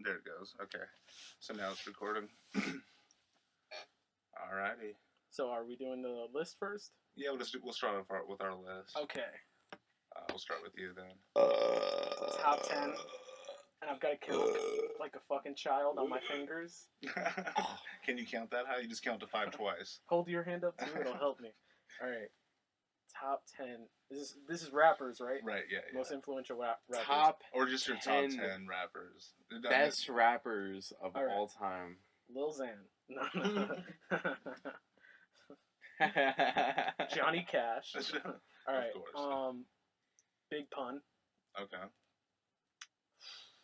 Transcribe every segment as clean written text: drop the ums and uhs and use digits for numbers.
There it goes. Okay. So now it's recording. Alrighty. So are we doing the list first? Yeah, we'll start off with our list. Okay. We'll start with you then. Top 10. And I've got to count like a fucking child on my fingers. Can you count that high? You just count to 5 twice. Hold your hand up too. It'll help me. All right. Top 10. This is rappers, right? Right. Yeah. Most influential rappers. Top or just your top 10 rappers. Best rappers of all time. Lil Xan. No. Johnny Cash. All right. Of course. Big Pun. Okay.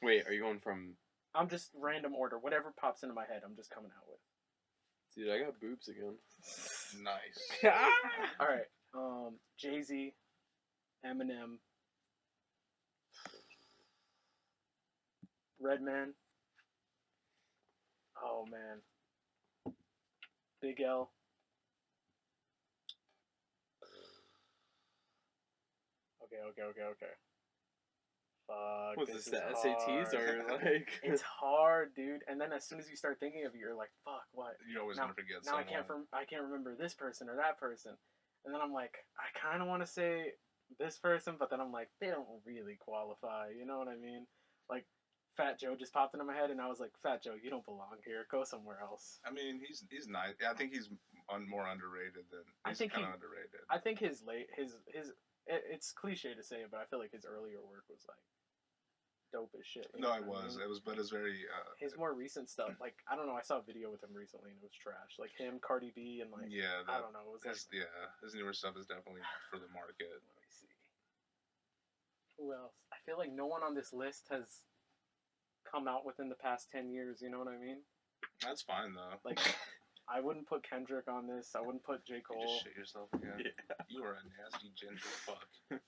Wait, are you going from? I'm just random order. Whatever pops into my head, I'm just coming out with. Dude, I got boobs again. Nice. All right. Jay-Z, Eminem, Redman. Oh man. Big L. Okay. Fuck. Was this the SATs or like? It's hard, dude. And then as soon as you start thinking of it, you're like, "Fuck, what?" You're always gonna forget. Now someone. I can't remember this person or that person. And then I'm like, I kind of want to say this person, but then I'm like, they don't really qualify. You know what I mean? Like, Fat Joe just popped into my head, and I was like, Fat Joe, you don't belong here. Go somewhere else. I mean, he's nice. I think he's more underrated than. He's kind of underrated. I think his it's cliche to say it, but I feel like his earlier work was like dope as shit. No, it was. But it's very. His more recent stuff, like I don't know. I saw a video with him recently, and it was trash. Like him, Cardi B, and like I don't know. It was his newer stuff is definitely for the market. Let me see. Who else? I feel like no one on this list has come out within the past 10 years. You know what I mean? That's fine though. Like. I wouldn't put Kendrick on this. I wouldn't put J. Cole. You just shit yourself again. Yeah. You are a nasty ginger fuck. Fuck.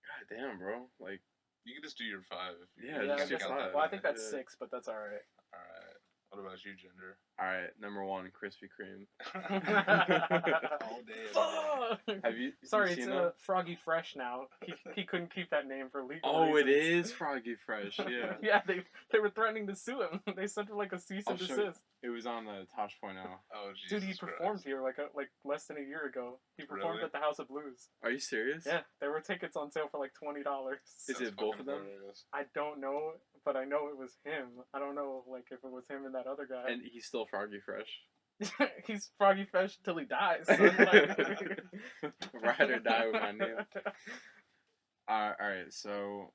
God damn, bro. Like, you can just do your 5. Just do 5. Well, I think that's 6, but that's all right. All right. What about you, Ginger? All right, number 1, Krispy Kreme. All day. Have you? Sorry, seen it's Froggy Fresh now. He couldn't keep that name for legal Oh, reasons. it is Froggy Fresh. Yeah. Yeah, they were threatening to sue him. They sent him like a cease and desist. It was on the Tosh.0. Oh, Jesus Dude, he performed here like less than a year ago. He performed at the House of Blues. Are you serious? Yeah, there were tickets on sale for like $20. Is it both of them? Hilarious. I don't know, but I know it was him. I don't know like if it was him and that other guy. And he's still Froggy Fresh. He's Froggy Fresh till he dies. So like... Ride or die with my name. Alright, so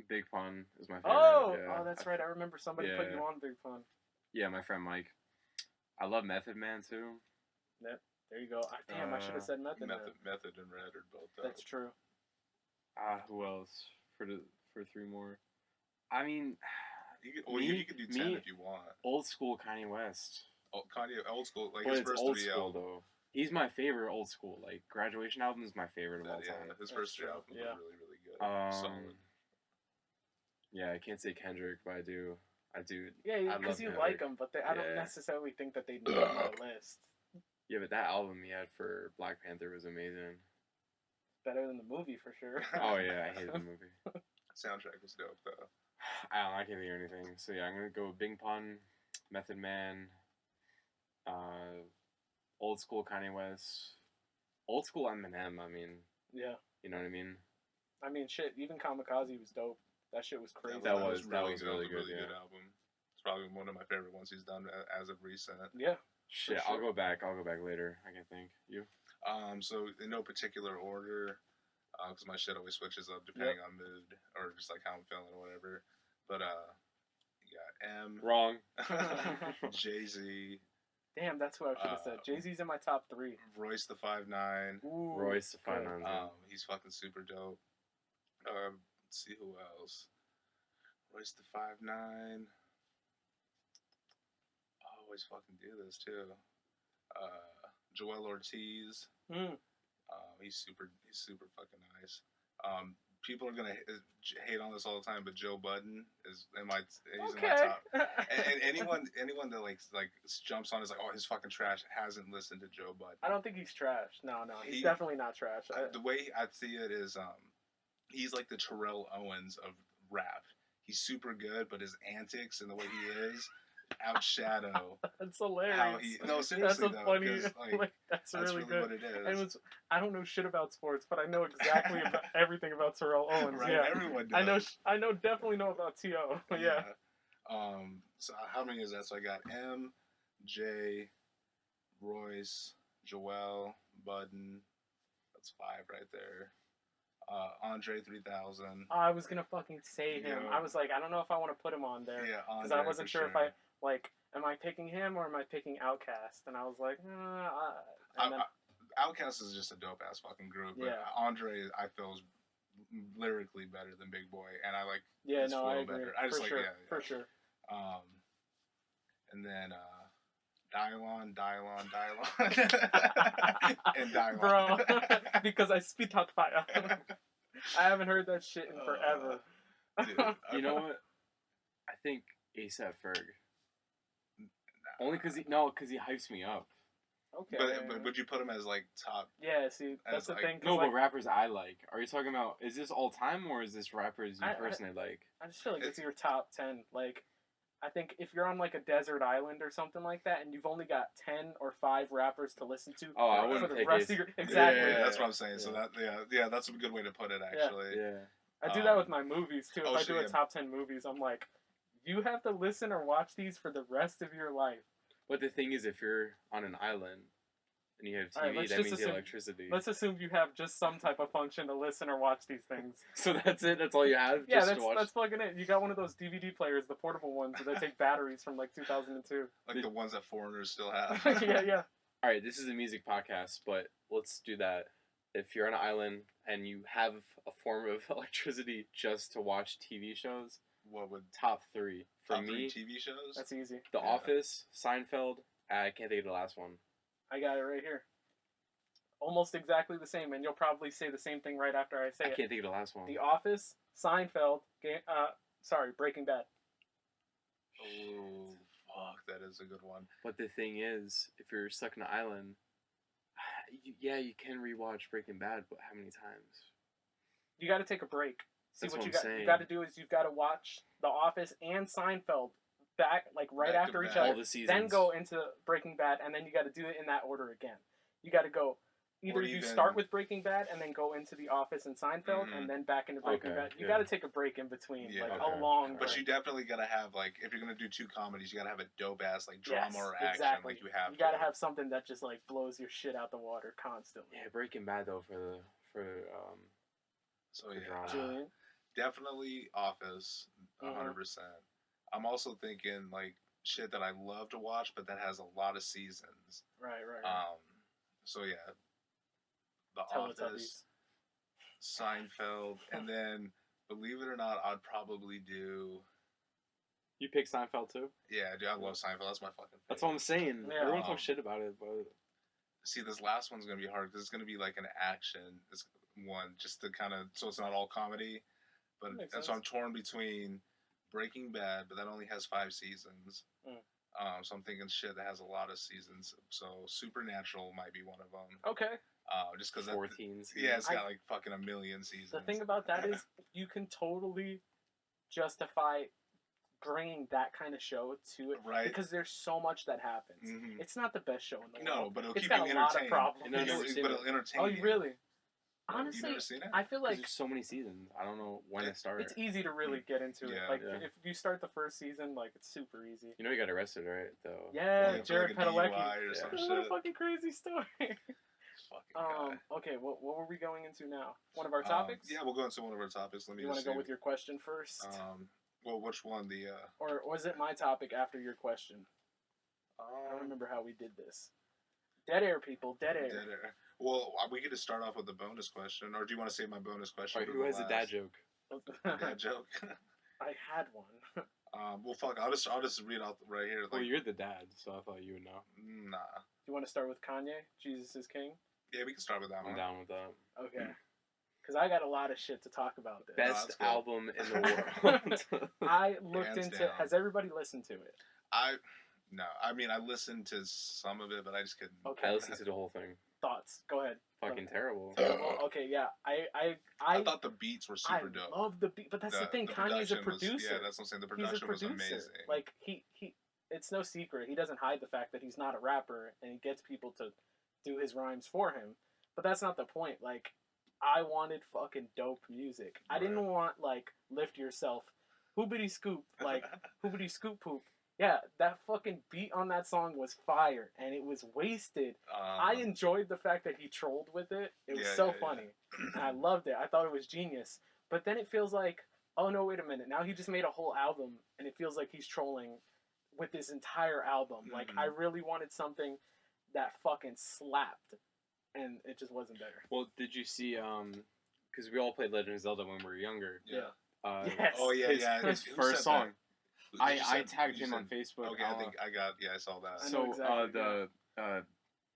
Big Pun is my favorite. Oh, that's right. I remember somebody put you on Big Pun. Yeah, my friend Mike. I love Method Man too. Yep. There you go. Damn, I should have said Method Man. Method and Red are both. That's true. Who else for 3 more? I mean, you could do 10 if you want. Old school Kanye West. Kanye, old school, like but his first old 3 school albums. though. He's my favorite old school. Like Graduation album is my favorite of all time. His first 3 albums were really, really good. Solid. Yeah, I can't say Kendrick, but I do. Yeah, because you like them, but I don't necessarily think that they'd be on my list. Yeah, but that album he had for Black Panther was amazing. Better than the movie for sure. Oh yeah, I hated the movie. Soundtrack was dope though. I can't think of anything. So yeah, I'm gonna go with Big Pun, Method Man, old school Kanye West, old school Eminem. I mean, yeah, you know what I mean. I mean, shit. Even Kamikaze was dope. That shit was crazy. That was really good. Good album. It's probably one of my favorite ones he's done as of recent. Yeah. Shit, sure. I'll go back later. I can think. You? So in no particular order, because my shit always switches up depending on mood or just like how I'm feeling or whatever. But you got M. Wrong. Jay-Z. Damn, that's what I should have said. Jay-Z's in my top 3. Royce the 5'9". Royce the 5'9". He's fucking super dope. Let's see who else. Royce the 5'9". I always fucking do this too. Joel Ortiz. He's super fucking nice. People are gonna hate on this all the time, but Joe Budden is in my top. And anyone that like jumps on is like, oh, he's fucking trash. Hasn't listened to Joe Budden. I don't think he's trash. No, he's definitely not trash. The way I see it is, he's like the Terrell Owens of rap. He's super good, but his antics and the way he is outshadow. That's hilarious. How he, no, seriously that's a though, funny. like, that's really really good. what it is. And I don't know shit about sports, but I know exactly about everything about Terrell Owens. Right? Yeah, Everyone does. definitely know about T.O. Yeah. So how many is that? So I got M, J, Royce, Joel, Budden. That's 5 right there. Andre 3000. I was gonna fucking say him. Yeah. I was like, I don't know if I want to put him on there Yeah, because Andre I wasn't sure if I like, am I picking him or am I picking Outkast? And I was like, Outkast is just a dope ass fucking group. But Andre, I feel, is lyrically better than Big Boy, and I like his flow I agree. better. I just for sure. And then Dylon, and Dylon. Bro, because I spit out fire. I haven't heard that shit in forever. Dude, you know what? I think ASAP Ferg. Only because he hypes me up. Okay. But would you put him as like top? Yeah, see, that's the thing. No, but rappers I like. Are you talking about? Is this all time or is this rappers you personally like? I just feel like it's your top 10. Like, I think if you're on like a desert island or something like that, and you've only got 10 or 5 rappers to listen to, I wouldn't for the take rest of your exactly. Yeah, that's what I'm saying. So that's a good way to put it actually. Yeah. I do that with my movies too. If I do a top 10 movies, I'm like, you have to listen or watch these for the rest of your life. But the thing is, if you're on an island and you have TV, that means electricity. Let's assume you have just some type of function to listen or watch these things. So that's it? That's all you have? Yeah, that's fucking it. You got one of those DVD players, the portable ones that take batteries from like 2002. Like the ones that foreigners still have. Yeah. Alright, this is a music podcast, but let's do that. If you're on an island and you have a form of electricity just to watch TV shows, what would top 3 for top 3 me? TV shows? That's easy. The Office, Seinfeld. I can't think of the last one. I got it right here. Almost exactly the same, and you'll probably say the same thing right after I say it. I can't think of the last one. The Office, Seinfeld, Breaking Bad. Oh, fuck, that is a good one. But the thing is, if you're stuck in an island, you can rewatch Breaking Bad, but how many times? You got to take a break. See, That's what you got to do is you've got to watch The Office and Seinfeld back after each other. All the seasons. Then go into Breaking Bad, and then you got to do it in that order again. You got to go. Either you start with Breaking Bad and then go into The Office and Seinfeld, and then back into Breaking Bad. You got to take a break in between, a long break. But you definitely got to have, like, if you're gonna do 2 comedies, you got to have a dope ass like drama or action. Exactly. Like you have. You got to have something that just like blows your shit out the water constantly. Yeah, Breaking Bad though So yeah, Julian? Definitely Office, 100%. I'm also thinking like shit that I love to watch, but that has a lot of seasons. Right. So yeah. The Office, Seinfeld, and then, believe it or not, I'd probably do... You pick Seinfeld too? Yeah, dude, I love Seinfeld. That's my fucking favorite. That's what I'm saying. Yeah. Everyone talks shit about it, but... See, this last one's going to be hard, because it's going to be like an action one, just to kind of... So it's not all comedy. But so I'm torn between Breaking Bad, but that only has 5 seasons. So I'm thinking shit that has a lot of seasons. So Supernatural might be one of them. Okay. Just because 14 seasons. Yeah, it's got like fucking a million seasons. The thing about that is you can totally justify bringing that kind of show to it, right? Because there's so much that happens. It's not the best show in the world. No, but it'll it's keep got you a lot of entertained. problems. But it'll entertain. Oh, you really? Honestly, you never seen it? I feel like there's so many seasons. I don't know when to start. It's easy to really get into it. Like if you start the first season, like it's super easy. You know, he got arrested, right? Though. Yeah, Jared like Padalecki. What a fucking crazy story. Okay, what were we going into now? One of our topics? Yeah, we'll go into one of our topics. You want to go with your question first? Well, which one? Or was it my topic after your question? I don't remember how we did this. Dead air, people. Dead air. Dead air. Well, we get to start off with the bonus question, or do you want to say my bonus question? Right, who has a dad joke? Dad joke. I had one. Well, fuck. I'll just read out right here. Like, well, you're the dad, so I thought you would know. Nah. You want to start with Kanye? Jesus is King? Yeah, we can start with that one. I'm down with that. Okay. Because I got a lot of shit to talk about there. Best album in the world. I looked into... Down. Has everybody listened to it? No. I mean, I listened to some of it, but I just couldn't... Okay. I listened to the whole thing. thoughts. Go ahead. Fucking terrible. Well, okay, yeah. I thought the beats were super dope. I love the beat, but that's the thing. Kanye's a producer. That's what I'm saying. The production was amazing. Like he, it's no secret. He doesn't hide the fact that he's not a rapper, and he gets people to do his rhymes for him. But that's not the point. Like, I wanted fucking dope music. Right. I didn't want like Lift Yourself, hoobity scoop, like hoobity scoop poop. Yeah, that fucking beat on that song was fire, and it was wasted. I enjoyed the fact that he trolled with it. It was so funny. And I loved it. I thought it was genius. But then it feels like, oh no, wait a minute. Now he just made a whole album, and it feels like he's trolling with this entire album. Mm-hmm. Like, I really wanted something that fucking slapped, and it just wasn't there. Well, did you see, because we all played Legend of Zelda when we were younger. Yeah. Yes. Oh, yeah, his first song. I tagged him on Facebook. Okay, I saw that. So exactly,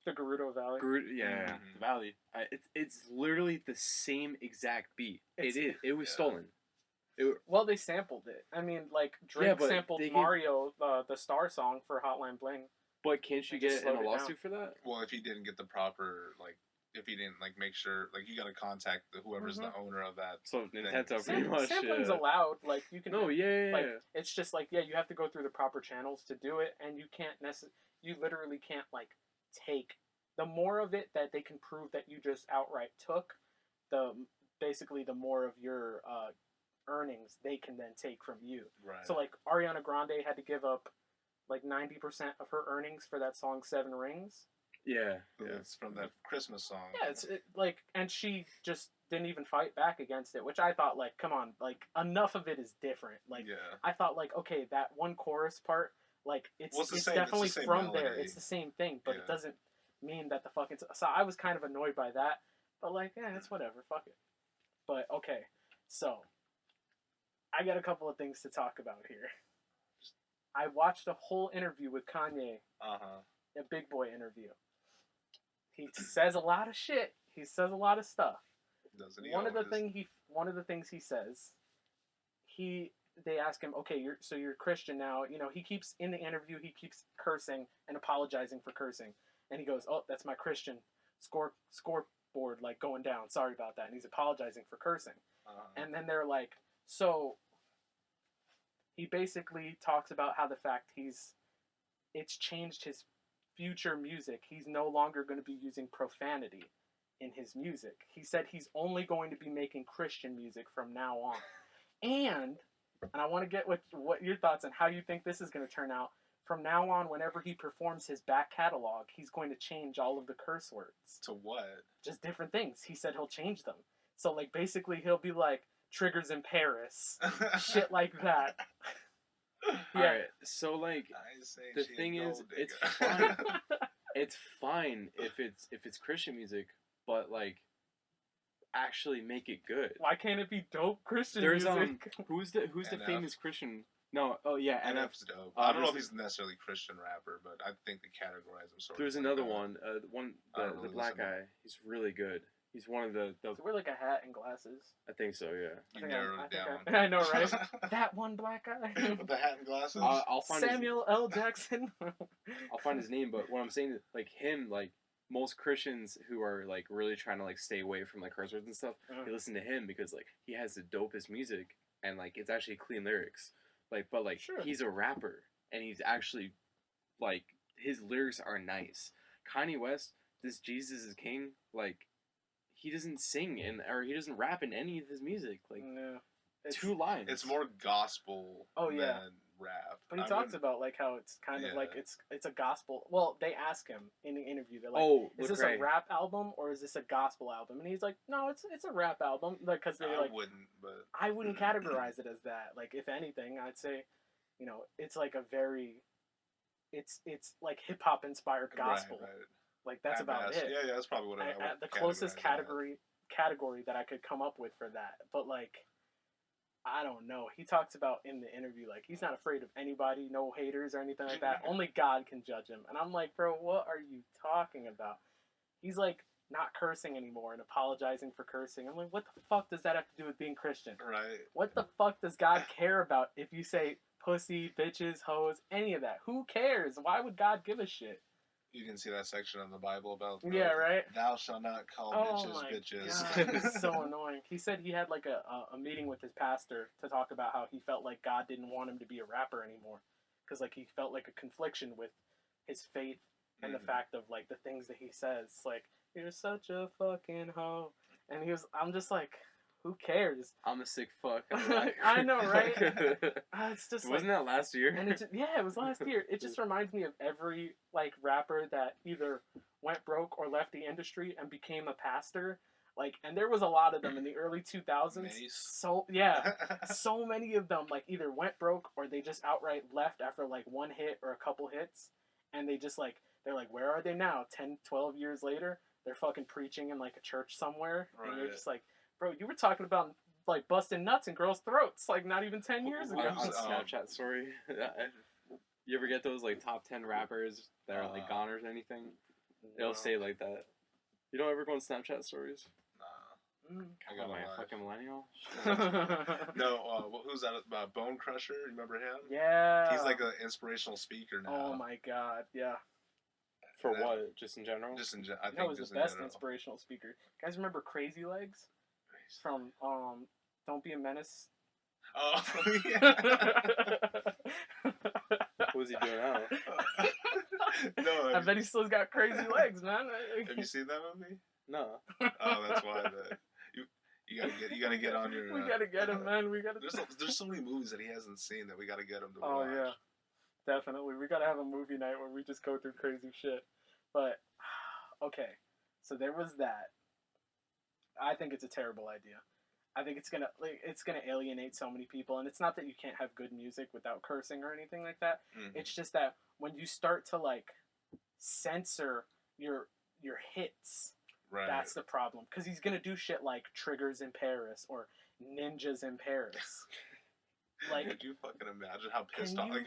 the Gerudo Valley. The Valley. It's literally the same exact beat. It was stolen. Well, they sampled it. I mean, like Drake sampled Mario, the Star song for Hotline Bling. But can't you get in a lawsuit for that? Well, if he didn't get the proper if he didn't make sure, you got to contact whoever's the owner of that. So Nintendo pretty much. Sampling's allowed. Like you can. No, yeah. It's just you have to go through the proper channels to do it, and you can't you literally can't take the more of it that they can prove that you just outright took. Basically the more of your earnings they can then take from you. Right. So Ariana Grande had to give up 90% of her earnings for that song 7 Rings. Yeah. It's from that Christmas song. Yeah, and she just didn't even fight back against it, which I thought, come on, enough of it is different. I thought, okay, that one chorus part, it's definitely from melody. There. It's the same thing, but it doesn't mean that the fucking... So I was kind of annoyed by that, but, it's whatever, fuck it. But, okay, so, I got a couple of things to talk about here. I watched a whole interview with Kanye, a Big Boy interview. He says a lot of shit. He says a lot of stuff. Doesn't he? One of the things he says, they ask him, okay, you're Christian now. He keeps in the interview he keeps cursing and apologizing for cursing, and he goes, oh, that's my Christian scoreboard going down. Sorry about that, and he's apologizing for cursing. And then they're like, so he basically talks about how the fact it's changed his future music. He's no longer going to be using profanity in his music. He said he's only going to be making Christian music from now on. And I want to get what your thoughts on how you think this is going to turn out. From now on, whenever he performs his back catalog, he's going to change all of the curse words. To what? Just different things. He said he'll change them. So, basically he'll be Triggers in Paris. Shit like that. Yeah. Alright, so the thing is, it's fine. It's fine if it's Christian music, but actually make it good. Why can't it be dope Christian music? Who's the famous Christian? No, oh yeah, NF's dope. I don't know if he's necessarily a Christian rapper, but I think they categorize him sort of. There's another one, the black guy. He's really good. He's one of the. Does he wear a hat and glasses? I think so, yeah. You narrowed it down. I know, right? That one black guy. With the hat and glasses? I'll find Samuel L. Jackson. I'll find his name, but what I'm saying is, him, most Christians who are, really trying to, stay away from, curse words and stuff, they listen to him because, he has the dopest music, and, it's actually clean lyrics. But, sure. He's a rapper, and he's actually, his lyrics are nice. Kanye West, this Jesus is King, he doesn't sing or he doesn't rap in any of his music. No. 2 lines. It's more gospel than rap. But he talks about how it's kind of it's a gospel. Well, they ask him in the interview. They're like, "Is this a rap album or is this a gospel album?" And he's like, "No, it's a rap album." Because they're I wouldn't categorize it as that. If anything, I'd say, it's a very, it's hip hop inspired gospel. Right. That's about it. Yeah, that's probably what I would the closest category that I could come up with for that. But I don't know. He talks about in the interview he's not afraid of anybody, no haters or anything like that. Only God can judge him. And I'm like, bro, what are you talking about? He's not cursing anymore and apologizing for cursing. I'm like, what the fuck does that have to do with being Christian? Right. What the fuck does God care about if you say pussy, bitches, hoes, any of that? Who cares? Why would God give a shit? You can see that section of the Bible about Yeah, right. Thou shalt not call bitches. God, it's so annoying. He said he had like a meeting with his pastor to talk about how he felt like God didn't want him to be a rapper anymore, because like he felt like a confliction with his faith and the fact of like the things that he says. Like, you're such a fucking hoe, and I'm just like, who cares? I'm a sick fuck. I know, right? It's just wasn't that last year? And it was last year. It just reminds me of every like rapper that either went broke or left the industry and became a pastor. Like, and there was a lot of them in the early 2000s. Mace. So yeah, so many of them like either went broke or they just outright left after like one hit or a couple hits, and they're like, where are they now? 10, 12 years later, they're fucking preaching in like a church somewhere, and you're just like, bro, you were talking about like busting nuts in girls' throats like not even 10 years ago. On Snapchat story. You ever get those like top 10 rappers that are like goners or anything? They'll say like that. You don't ever go on Snapchat stories? Nah. I got my fucking millennial. No, who's that? Bone Crusher. You remember him? Yeah. He's like an inspirational speaker now. Oh my god, yeah. For what? Just in general? Just in general. I think that was just the best in inspirational speaker. You guys remember Crazy Legs? From Don't Be a Menace. Oh yeah. What was he doing now? No, I bet he still's got crazy legs, man. Have you seen that movie? No. Oh, that's why. You gotta get on your. We gotta get him, man. We gotta. There's so many movies that he hasn't seen that we gotta get him to watch. watch. Yeah, definitely. We gotta have a movie night where we just go through crazy shit. But okay, so there was that. I think it's a terrible idea. I think it's gonna alienate so many people, and it's not that you can't have good music without cursing or anything like that. Mm-hmm. It's just that when you start to like censor your hits, right. That's the problem. Because he's gonna do shit like Triggers in Paris or Ninjas in Paris. Like, could you fucking imagine how pissed off? Like,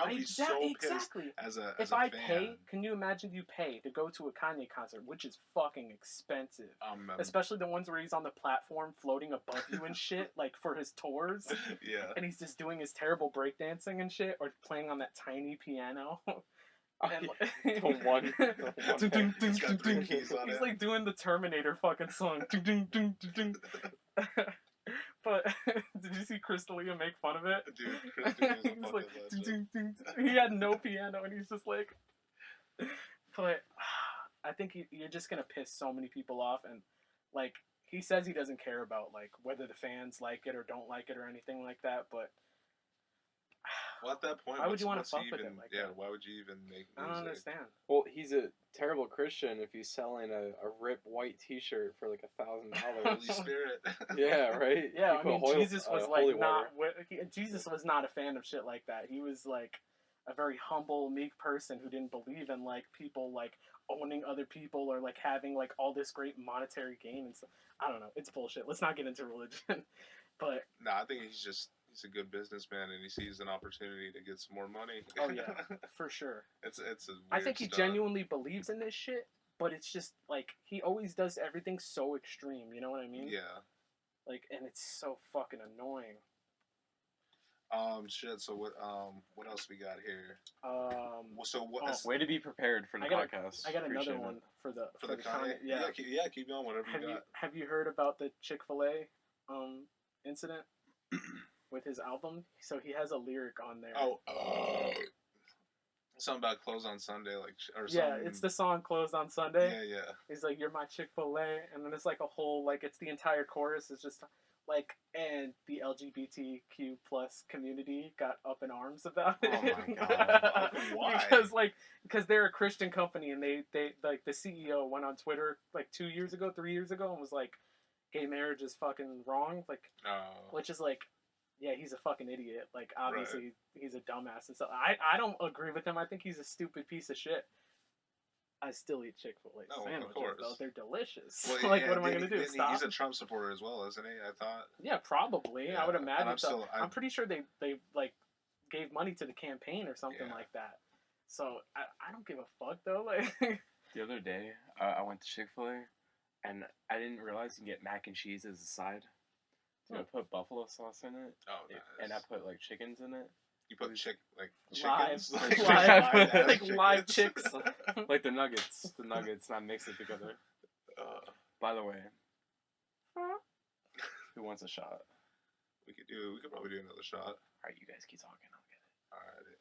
I'd be so pissed as a if I pay, can you imagine you pay to go to a Kanye concert, which is fucking expensive, especially the ones where he's on the platform floating above you and shit, like for his tours. Yeah. And he's just doing his terrible breakdancing and shit, or playing on that tiny piano. And the one. He's got 3 keys on it. He's like doing the Terminator fucking song. But did you see Crystalia make fun of it? Dude, Crystalia's a like, legend. He had no piano and he's just like. But I think you're just gonna piss so many people off, and like he says he doesn't care about like whether the fans like it or don't like it or anything like that. But well, at that point, why would you want to fuck with him like that? Yeah, why would you even make music? I don't understand. Well, he's a terrible Christian if he's selling a Rip White T-shirt for like $1,000. Holy Spirit. Yeah, right. Yeah, I mean, Jesus was like not. Jesus was not a fan of shit like that. He was like a very humble, meek person who didn't believe in like people like owning other people or like having like all this great monetary gain and stuff. I don't know. It's bullshit. Let's not get into religion. But no, I think he's a good businessman and he sees an opportunity to get some more money. Oh yeah, for sure. It's a weird I think he genuinely believes in this shit, but it's just like he always does everything so extreme. You know what I mean? Yeah. Like, and it's so fucking annoying. Shit. So what else we got here? So what? Way to be prepared for the podcast. I got another one for the Kanye. Yeah, keep going. Whatever you got. Have you heard about the Chick-fil-A incident with his album? So he has a lyric on there. Something about close on Sunday, like or something. Yeah, it's the song "Closed on Sunday." Yeah. He's like, "You're my Chick-fil-A," and then it's like a whole like it's the entire chorus is just like, and the LGBTQ plus community got up in arms about it. Oh my god! Why? because they're a Christian company, and they like the CEO went on Twitter like 3 years ago, and was like, "Gay marriage is fucking wrong," like, which is like. Yeah, he's a fucking idiot. Like, obviously, he's a dumbass and stuff. I don't agree with him. I think he's a stupid piece of shit. I still eat Chick-fil-A sandwiches, of course. though. They're delicious. Well, what am I going to do? Stop? He's a Trump supporter as well, isn't he? I thought. Yeah, probably. Yeah. I would imagine so. I'm pretty sure they like gave money to the campaign or something like that. So, I don't give a fuck, though. Like the other day, I went to Chick-fil-A, and I didn't realize you can get mac and cheese as a side. So I put buffalo sauce in it, nice. And I put like chickens in it. You put like Live. chickens, Live chicks. Like the nuggets, not mix it together. By the way, who wants a shot? We could probably do another shot. All right, you guys keep talking. I'll get it. All right.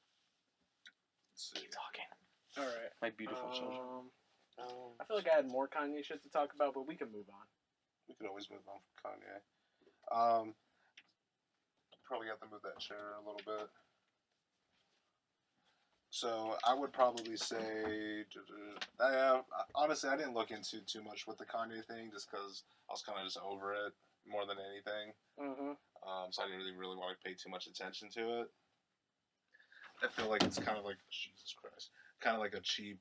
Let's see. Keep talking. All right. My beautiful children. I feel like I had more Kanye shit to talk about, but we can move on. We could always move on from Kanye. Probably have to move that chair a little bit. So I would probably say, honestly, I didn't look into too much with the Kanye thing just because I was kind of just over it more than anything. Mm-hmm. So I didn't really want to pay too much attention to it. I feel like it's kind of like, Jesus Christ, kind of like a cheap,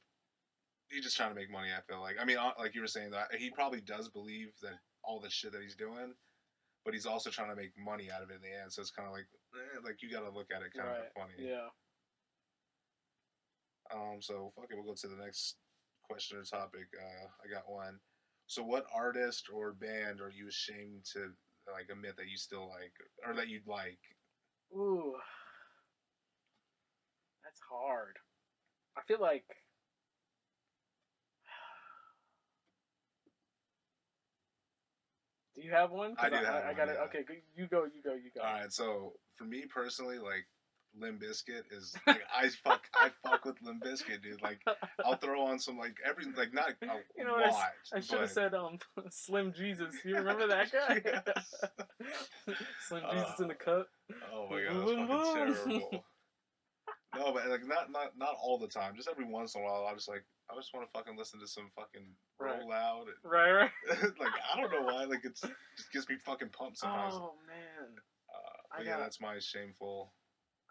he's just trying to make money, I feel like. I mean, like you were saying, that he probably does believe that all the shit that he's doing, but he's also trying to make money out of it in the end. So it's kind of like you got to look at it kind of funny. Yeah. So fuck it, we'll go to the next question or topic. I got one. So what artist or band are you ashamed to like admit that you still like, or that you'd like? Ooh, that's hard. I feel like do you have one? I do have I got it. yeah. Okay, you go. All right. So for me personally, like Limp Bizkit is like I fuck with Limp Bizkit, dude. Like I'll throw on some like not a you know, lot. I should have said Slim Jesus. You remember that guy? Yes. Slim Jesus in the cut. Oh my god, that's fucking terrible. No, but like not all the time. Just every once in a while, I just want to fucking listen to some fucking Roll Loud. And, right. Like I don't know why. Like it just gets me fucking pumped sometimes. Oh man. But yeah, that's my shameful.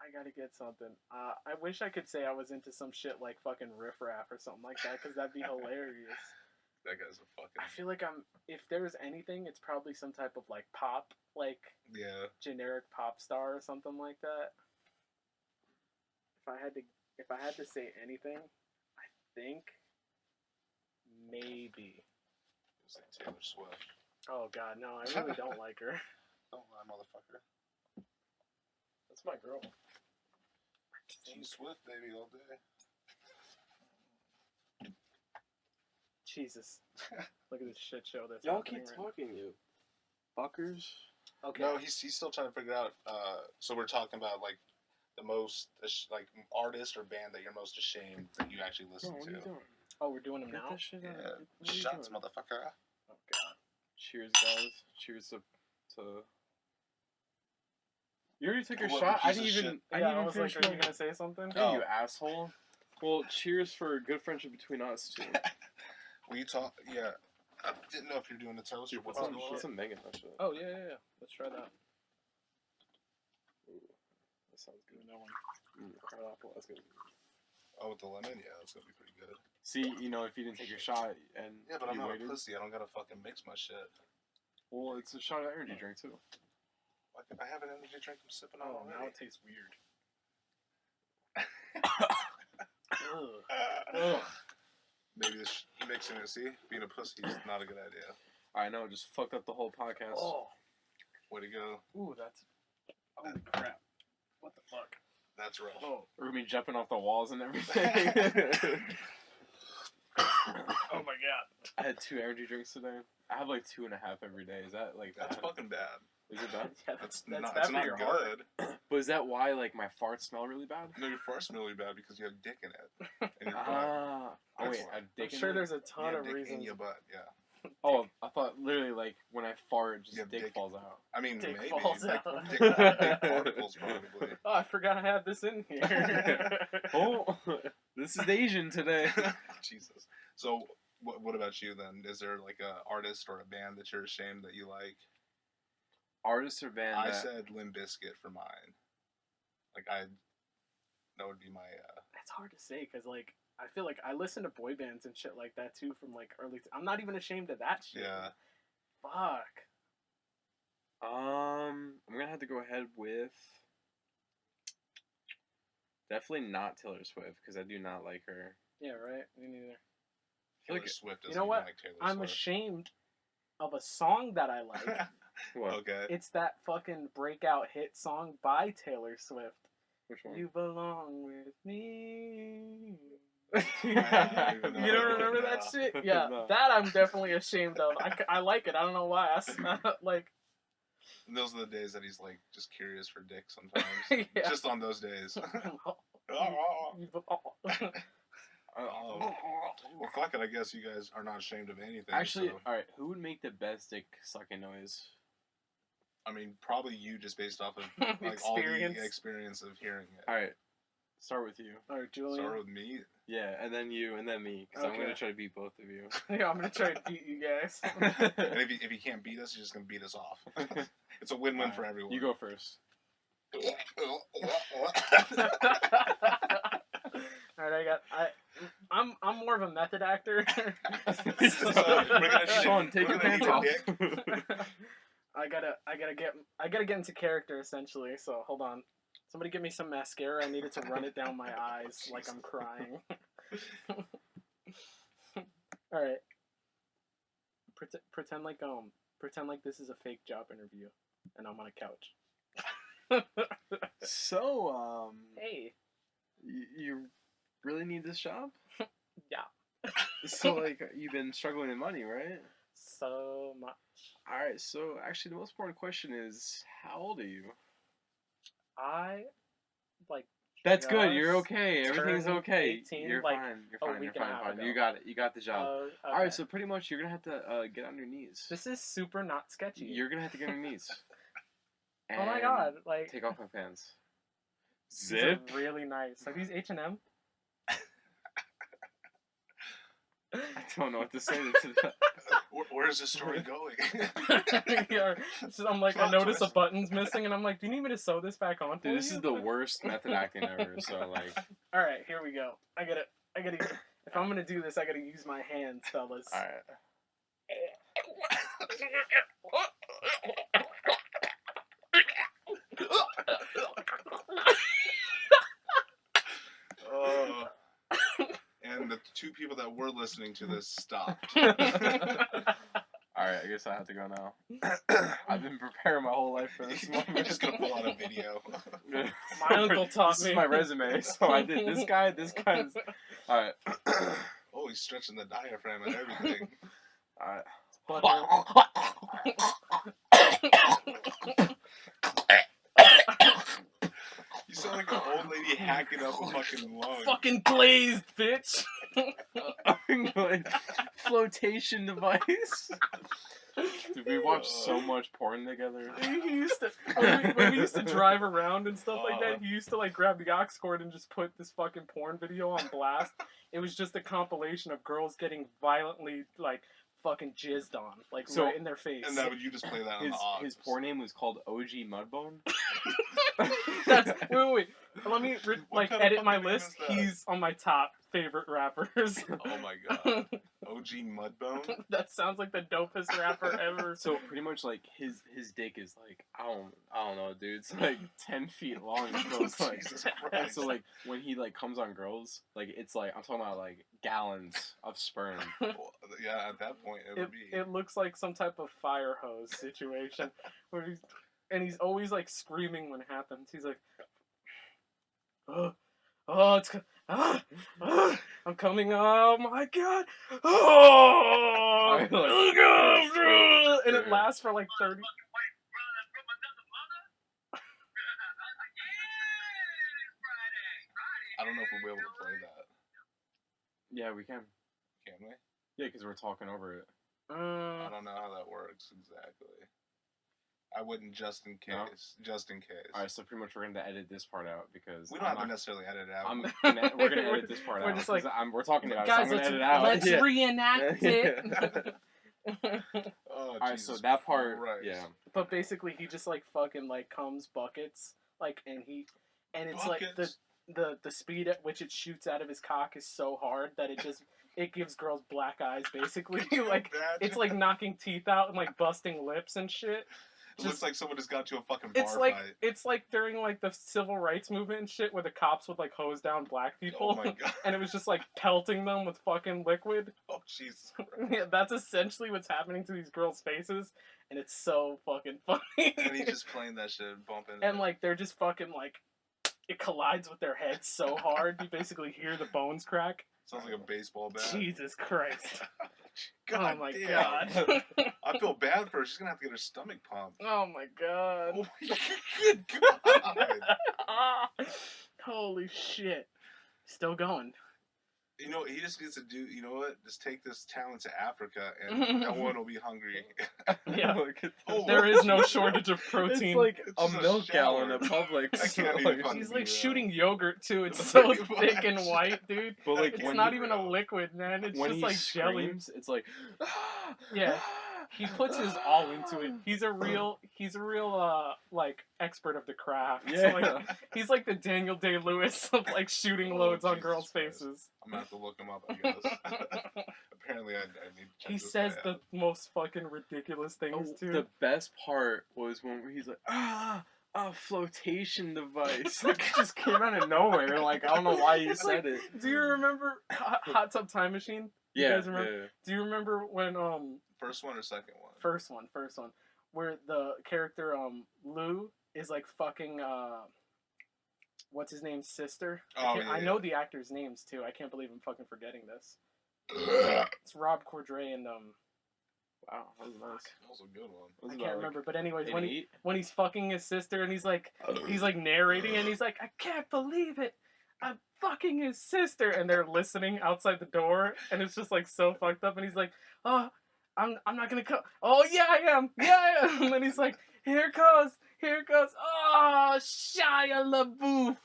I gotta get something. I wish I could say I was into some shit like fucking Riff Raff or something like that, because that'd be hilarious. That guy's a fucking. I feel like if there's anything, it's probably some type of like pop, like generic pop star or something like that. If I had to say anything, I think maybe. It's like Taylor Swift. Oh god, no, I really don't like her. Don't lie, motherfucker. That's my girl. T Swift, baby, all day. Jesus. Look at this shit show that's Y'all keep right talking, you fuckers. Okay. No, he's still trying to figure out. So we're talking about like the most like artist or band that you're most ashamed that you actually listen to. Oh, we're doing them now? Yeah. Shots, motherfucker. Oh god. Cheers, guys. Cheers to. You already took your What shot. I piece didn't of even. shit. I was like, are you gonna say something? Hey, you asshole. Well, cheers for a good friendship between us too. Will you talk? Yeah. I didn't know if you're doing a toast or what's going on. What's some Megan that shit? Oh yeah. Let's try that. Ooh, that sounds good. No one. Crab apple. That's good. Oh, with the lemon? Yeah, that's gonna be pretty good. See, if you didn't take your shot and yeah, but I'm not waited. a pussy. I don't gotta fucking mix my shit. Well, it's a shot of energy drink too. Like if I have an energy drink, I'm sipping on Oh, already. now it tastes weird. Ugh. Maybe this mixing it. See, being a pussy is not a good idea. I know, just fucked up the whole podcast. Oh. Way to go. Ooh, that's. Holy crap. What the fuck? That's rough. Oh. Rumi jumping off the walls and everything. Oh my god. I had 2 energy drinks today. I have like 2.5 every day. Is that like That's bad? fucking bad. Is it bad? Yeah, That's bad not for your heart. good. But is that why like my farts smell really bad? No, your farts smell really bad because you have dick in it. In your butt. Oh wait, That's I have I'm dick in sure it? there's a You ton have of dick reasons. in your butt, yeah. Oh, I thought literally like when I fart, just You have dick dick. falls out. I mean, Dick maybe. falls like, out. dick particles, probably. Oh, I forgot I had this in here. Oh, this is Asian today. Jesus. So, what about you then? Is there like a artist or a band that you're ashamed that you like? Artist or band? I said Limp Bizkit for mine. Like that would be my. That's hard to say because like I feel like I listen to boy bands and shit like that too from like early. I'm not even ashamed of that shit. Yeah. Fuck. I'm gonna have to go ahead with definitely not Taylor Swift because I do not like her. Yeah, right. Me neither. Taylor like, Swift doesn't you know what? even like Taylor I'm Swift. ashamed of a song that I like. What? Okay. It's that fucking breakout hit song by Taylor Swift. Which one? You belong with me. don't even know You don't that remember one that now. shit? Yeah, No. that I'm definitely ashamed of. I like it. I don't know why. Like, And those are the days that he's like just curious for dick sometimes. yeah. Just on those days. Well, fuck it. I guess you guys are not ashamed of anything. Actually, so. all right. Who would make the best dick sucking noise? I mean, probably you, just based off of like all the experience of hearing it. All right, start with you. All right, Julian. Start with me. Yeah, and then you, and then me, because I'm gonna try to beat both of you. Yeah, I'm gonna try to beat you guys. And if you can't beat us, you're just gonna beat us off. It's a win-win for everyone. You go first. All right, I'm more of a method actor. Sean, take your pants off. I gotta get into character essentially. So hold on, somebody give me some mascara. I needed to run it down my eyes like I'm crying. All right, pretend like this is a fake job interview, and I'm on a couch. So, Hey. You really need this job? Yeah. So, like, you've been struggling in money, right? So much. Alright, so actually the most important question is, how old are you? That's good, you're okay, everything's okay. 18, you're like, fine, a you're week and a half fine. ago. You got it, you got the job. Okay. Alright, so pretty much you're gonna have to get on your knees. This is super not sketchy. You're gonna have to get on your knees. Oh my god, like... Take off my pants. These Zip. are really nice. Are these H&M? I don't know what to say to that. Where's this story going? Yeah, so I'm like, I notice a button's missing, and I'm like, do you need me to sew this back on for Dude, this you? is the worst method acting ever, so like... Alright, here we go. I gotta, if I'm gonna do this, I gotta use my hands, fellas. Alright. And the two people that were listening to this stopped. Alright, I guess I have to go now. I've been preparing my whole life for this moment. We're just gonna pull out a video. My uncle taught This me. is my resume, so I did this guy. Alright. Oh, he's stretching the diaphragm and everything. Alright. You sound like an old lady hacking up a fucking lung. Fucking glazed, bitch! Flotation device. Dude, we watched so much porn together. He used to, when we used to drive around and stuff like that, he used to like grab the aux cord and just put this fucking porn video on blast. It was just a compilation of girls getting violently like fucking jizzed on, like So- right in their face. And that would you just play that on the aux? His porn name was called OG Mudbone. That's wait. Let me What kind of edit my fucking name list. is that? He's on my top favorite rappers. Oh my god. OG Mudbone? That sounds like the dopest rapper ever. So pretty much like his dick is like I don't know, dude. It's like 10 feet long. So it's like Jesus Christ. so like when he like comes on girls, like it's like I'm talking about like gallons of sperm. Well, yeah, at that point it would be. It looks like some type of fire hose situation where he's always like screaming when it happens. He's like, I'm coming. Oh my god. Oh, and it lasts for like 30. I don't know if we'll be able to play that. Yeah, we can. Can we? Yeah, because we're talking over it. I don't know how that works exactly. I wouldn't just in case. No? Just in case. All right, so pretty much we're going to edit this part out because We don't have to necessarily edit it out. we're going to edit this part We're out. just like, we're talking about guys, it, so I'm going to edit it out. let's Yeah. reenact it. Oh, All right, Jesus so that part, Christ. yeah. But basically, he just like fucking like comes buckets, like, and it's Buckets? like the speed at which it shoots out of his cock is so hard that it gives girls black eyes. Basically, like it's like knocking teeth out and like busting lips and shit. It looks like someone just got to a fucking bar It's fight. it's like during like the civil rights movement and shit, where the cops would like hose down black people, Oh my god. and it was just like pelting them with fucking liquid. Oh Jesus Christ. Yeah, that's essentially what's happening to these girls' faces, and it's so fucking funny. And he's just playing that shit, bumping. And like they're just fucking like it collides with their head so hard you basically hear the bones crack. Sounds like a baseball bat. Jesus Christ. God oh my damn. god. I feel bad for her. She's gonna have to get her stomach pumped. Oh my god. Oh my good God. Holy shit. Still going. You know, he just needs to do, you know what? Just take this talent to Africa and no one will be hungry. Yeah. Oh, There is no shortage of protein. It's like It's a just a milk shower. gallon at Publix. I can't So, even fucking He's be like real. shooting yogurt too. It's so Pretty thick and much. white, dude. But like It's when not he, even a liquid, man. It's when just he like jelly. screams, it's like Yeah. He puts his all into it. He's a real like expert of the craft. Yeah. Like, he's like the Daniel Day-Lewis of like shooting Oh, loads on Jesus girls' Christ. faces. I'm gonna have to look him up, I guess. Apparently, I need to check He this says guy the most fucking ridiculous things too. the best part was when he's like a flotation device. Like it just came out of nowhere. Like I don't know why he It's said like, it. Do you remember Hot Tub Time Machine? You Yeah, guys remember? yeah. Do you remember when First one or second one? first one, where the character Lou is like fucking what's his name's sister? Oh, I yeah. know the actors' names too. I can't believe I'm fucking forgetting this. It's Rob Corddry and Wow, that was nice. That was a good one. It was I about, can't remember, but anyways, like, when an he 8? when he's fucking his sister and he's like narrating and he's like, I can't believe it. I'm fucking his sister, and they're listening outside the door, and it's just like so fucked up. And he's like, oh, I'm not gonna come. Oh yeah, I am. Yeah, I am. And then he's like, here it goes. Oh, Shia LaBeouf.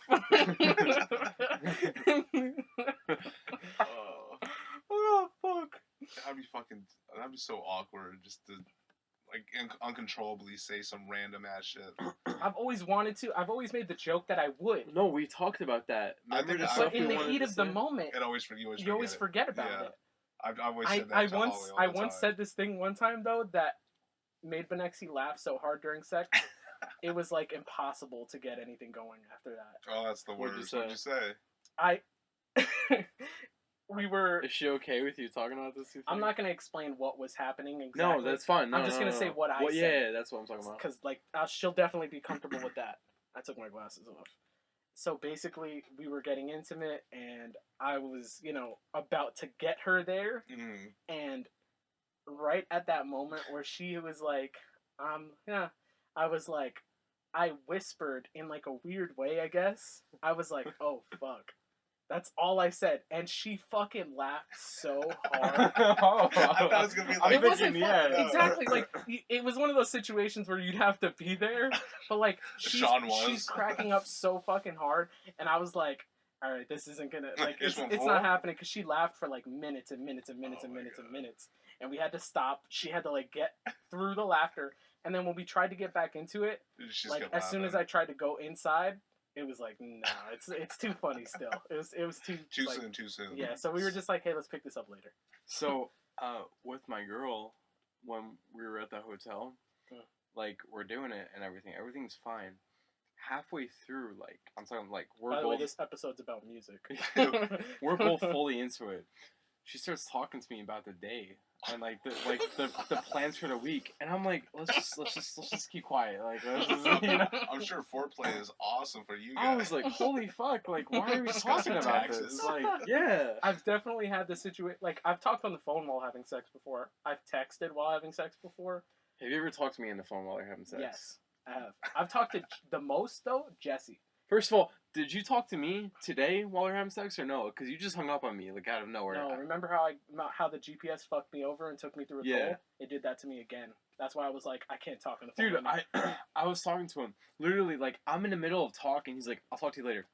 Oh fuck. That'd be so awkward just to like uncontrollably say some random ass shit. I've always wanted to. I've always made the joke that I would. No, we talked about that. I Remember think the I- stuff But in we the wanted heat to of the say? moment, You always forget about Yeah. it. I've always said that I to once Holly all I the once time. said this thing one time though that made Benexi laugh so hard during sex, it was like impossible to get anything going after that. Oh, that's the What'd you worst. say? What'd you say? I we were. Is she okay with you talking about this? I'm not gonna explain what was happening exactly. No, that's fine. No, I'm just no, gonna no, say no. what I said. Yeah, that's what I'm talking about. Because like she'll definitely be comfortable with that. I took my glasses off. So basically, we were getting intimate, and I was, about to get her there, and right at that moment where she was like, yeah, I was like, I whispered in like a weird way, I guess. I was like, oh fuck. That's all I said, and she fucking laughed so hard. I thought it was gonna be like, It wasn't fun. yeah. Exactly. Like it was one of those situations where you'd have to be there, but like she's cracking up so fucking hard, and I was like, all right, this isn't gonna like it's not happening because she laughed for like minutes and minutes and minutes and minutes and minutes, and we had to stop. She had to like get through the laughter, and then when we tried to get back into it, like as soon as I tried to go inside. It was like, nah, it's too funny still. It was too soon. Yeah, so we were just like, hey, let's pick this up later. So, with my girl, when we were at the hotel, like we're doing it and everything, everything's fine. Halfway through, like I'm talking, like we're By the both. way, this episode's about music. We're both fully into it. She starts talking to me about the day and like the plans for the week, and I'm like, let's just keep quiet. Like, I'm sure foreplay is awesome for you guys. I was like, holy fuck! Like, why are we talking about taxes. this? Like, yeah. I've definitely had this situation. Like, I've talked on the phone while having sex before. I've texted while having sex before. Have you ever talked to me on the phone while you're having sex? Yes, I have. I've talked to the most though, Jesse. First of all, did you talk to me today while we were having sex or no? Because you just hung up on me like out of nowhere. No, remember how the GPS fucked me over and took me through a toll? It did that to me again. That's why I was like, I can't talk on the phone. Dude, I was talking to him. Literally, like, I'm in the middle of talking. He's like, I'll talk to you later.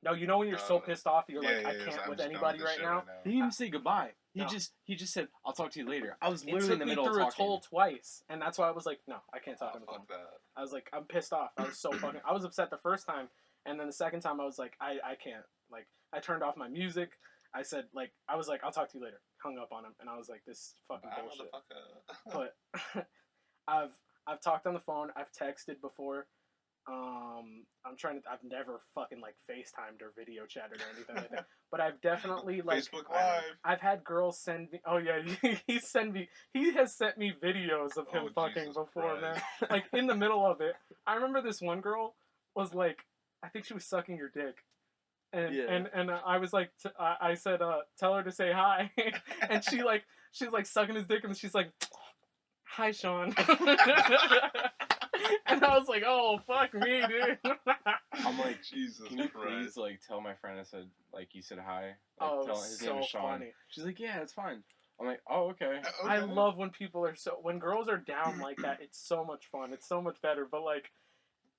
No, you know when you're so pissed off, you're like, I yeah, can't I'm with just anybody done with right this now. shit He didn't even say goodbye. No. He just said, I'll talk to you later. I was It literally took in the me middle of through a talking. toll twice, and that's why I was like, no, I can't talk on the phone. Fuck that. I was like, I'm pissed off. I was so fucking. I was upset the first time, and then the second time I was like, I can't. Like, I turned off my music. I said, like, I was like, I'll talk to you later. Hung up on him, and I was like, this is fucking bullshit. But I've talked on the phone. I've texted before. I've never fucking like FaceTimed or video chatted or anything like that. But I've definitely like Facebook Live. I've had girls send me. Oh yeah, he has sent me videos of him fucking Jesus before, Christ. man. Like in the middle of it. I remember this one girl was like, I think she was sucking your dick. And Yeah. and I was like, I said, tell her to say hi. And she's like sucking his dick, and she's like, hi, Sean. And I was like, oh, fuck me, dude. I'm like, Jesus can you Christ. please like tell my friend I said like you said hi? Like, Oh, tell his name so is Sean. funny. She's like, yeah, it's fine. I'm like, oh, okay. I love when people are when girls are down like that. It's so much fun. It's so much better. But like,